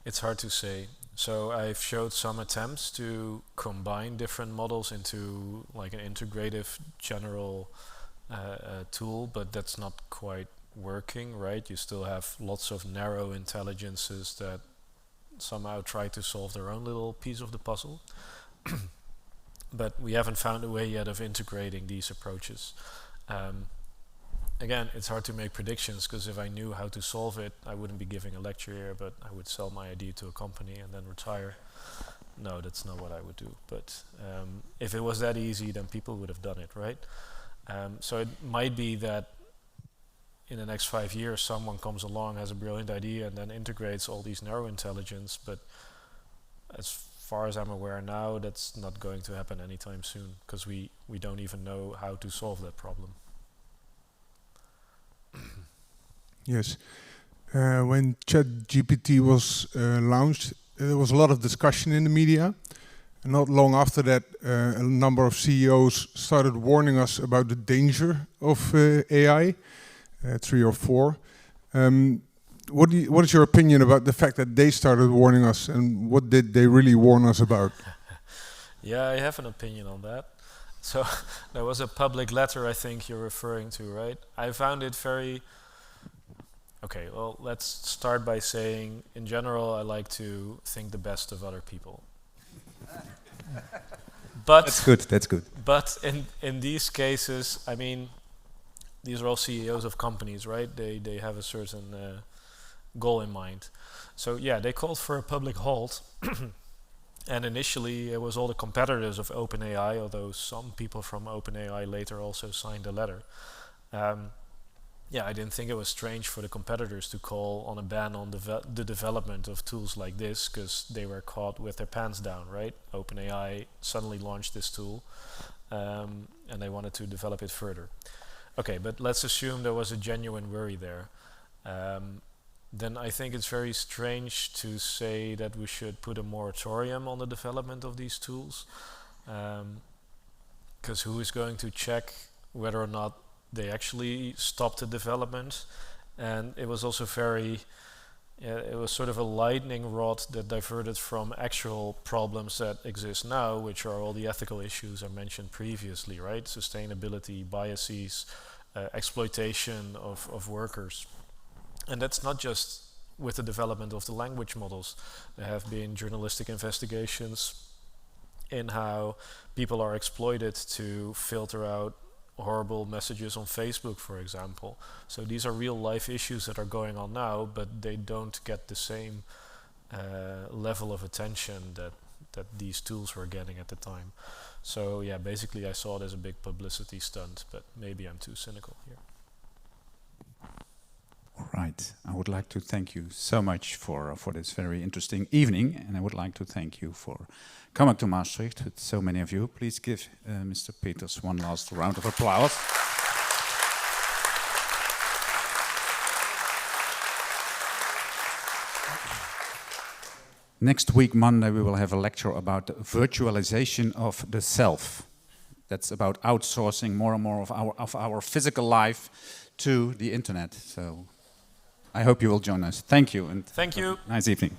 A: It's hard to say. So I've showed some attempts to combine different models into like an integrative general tool, but that's not quite working, right? You still have lots of narrow intelligences that somehow try to solve their own little piece of the puzzle. But we haven't found a way yet of integrating these approaches. Again, it's hard to make predictions, because if I knew how to solve it, I wouldn't be giving a lecture here, but I would sell my idea to a company and then retire. No, that's not what I would do. But if it was that easy, then people would have done it, right? So it might be that in the next 5 years, someone comes along, has a brilliant idea, and then integrates all these narrow intelligence. But as far as I'm aware now, that's not going to happen anytime soon, because we don't even know how to solve that problem.
L: Yes. When ChatGPT was launched, there was a lot of discussion in the media. And not long after that, a number of CEOs started warning us about the danger of AI, 3 or 4. What is your opinion about the fact that they started warning us, and what did they really warn us about?
A: Yeah, I have an opinion on that. So there was a public letter I think you're referring to, right? I found it very... Okay, well, let's start by saying, in general, I like to think the best of other people. But
B: That's good, that's good.
A: But in these cases, I mean, these are all CEOs of companies, right? They have a certain goal in mind. So yeah, they called for a public halt. And initially it was all the competitors of OpenAI, although some people from OpenAI later also signed a letter. Yeah, I didn't think it was strange for the competitors to call on a ban on the development of tools like this, because they were caught with their pants down, right? OpenAI suddenly launched this tool, and they wanted to develop it further. Okay, but let's assume there was a genuine worry there. Then I think it's very strange to say that we should put a moratorium on the development of these tools, because who is going to check whether or not they actually stopped the development? And it was also very, it was sort of a lightning rod that diverted from actual problems that exist now, which are all the ethical issues I mentioned previously, right? Sustainability, biases, exploitation of workers. And that's not just with the development of the language models. There have been journalistic investigations in how people are exploited to filter out horrible messages on Facebook, for example. So these are real life issues that are going on now, but they don't get the same level of attention that these tools were getting at the time. So yeah, basically I saw it as a big publicity stunt, but maybe I'm too cynical here.
B: All right, I would like to thank you so much for this very interesting evening, and I would like to thank you for coming to Maastricht with so many of you. Please give Mr. Peeters one last round of applause. Next week, Monday, we will have a lecture about the virtualization of the self. That's about outsourcing more and more of our physical life to the internet. So I hope you will join us. Thank you. And
A: thank you.
B: Nice evening.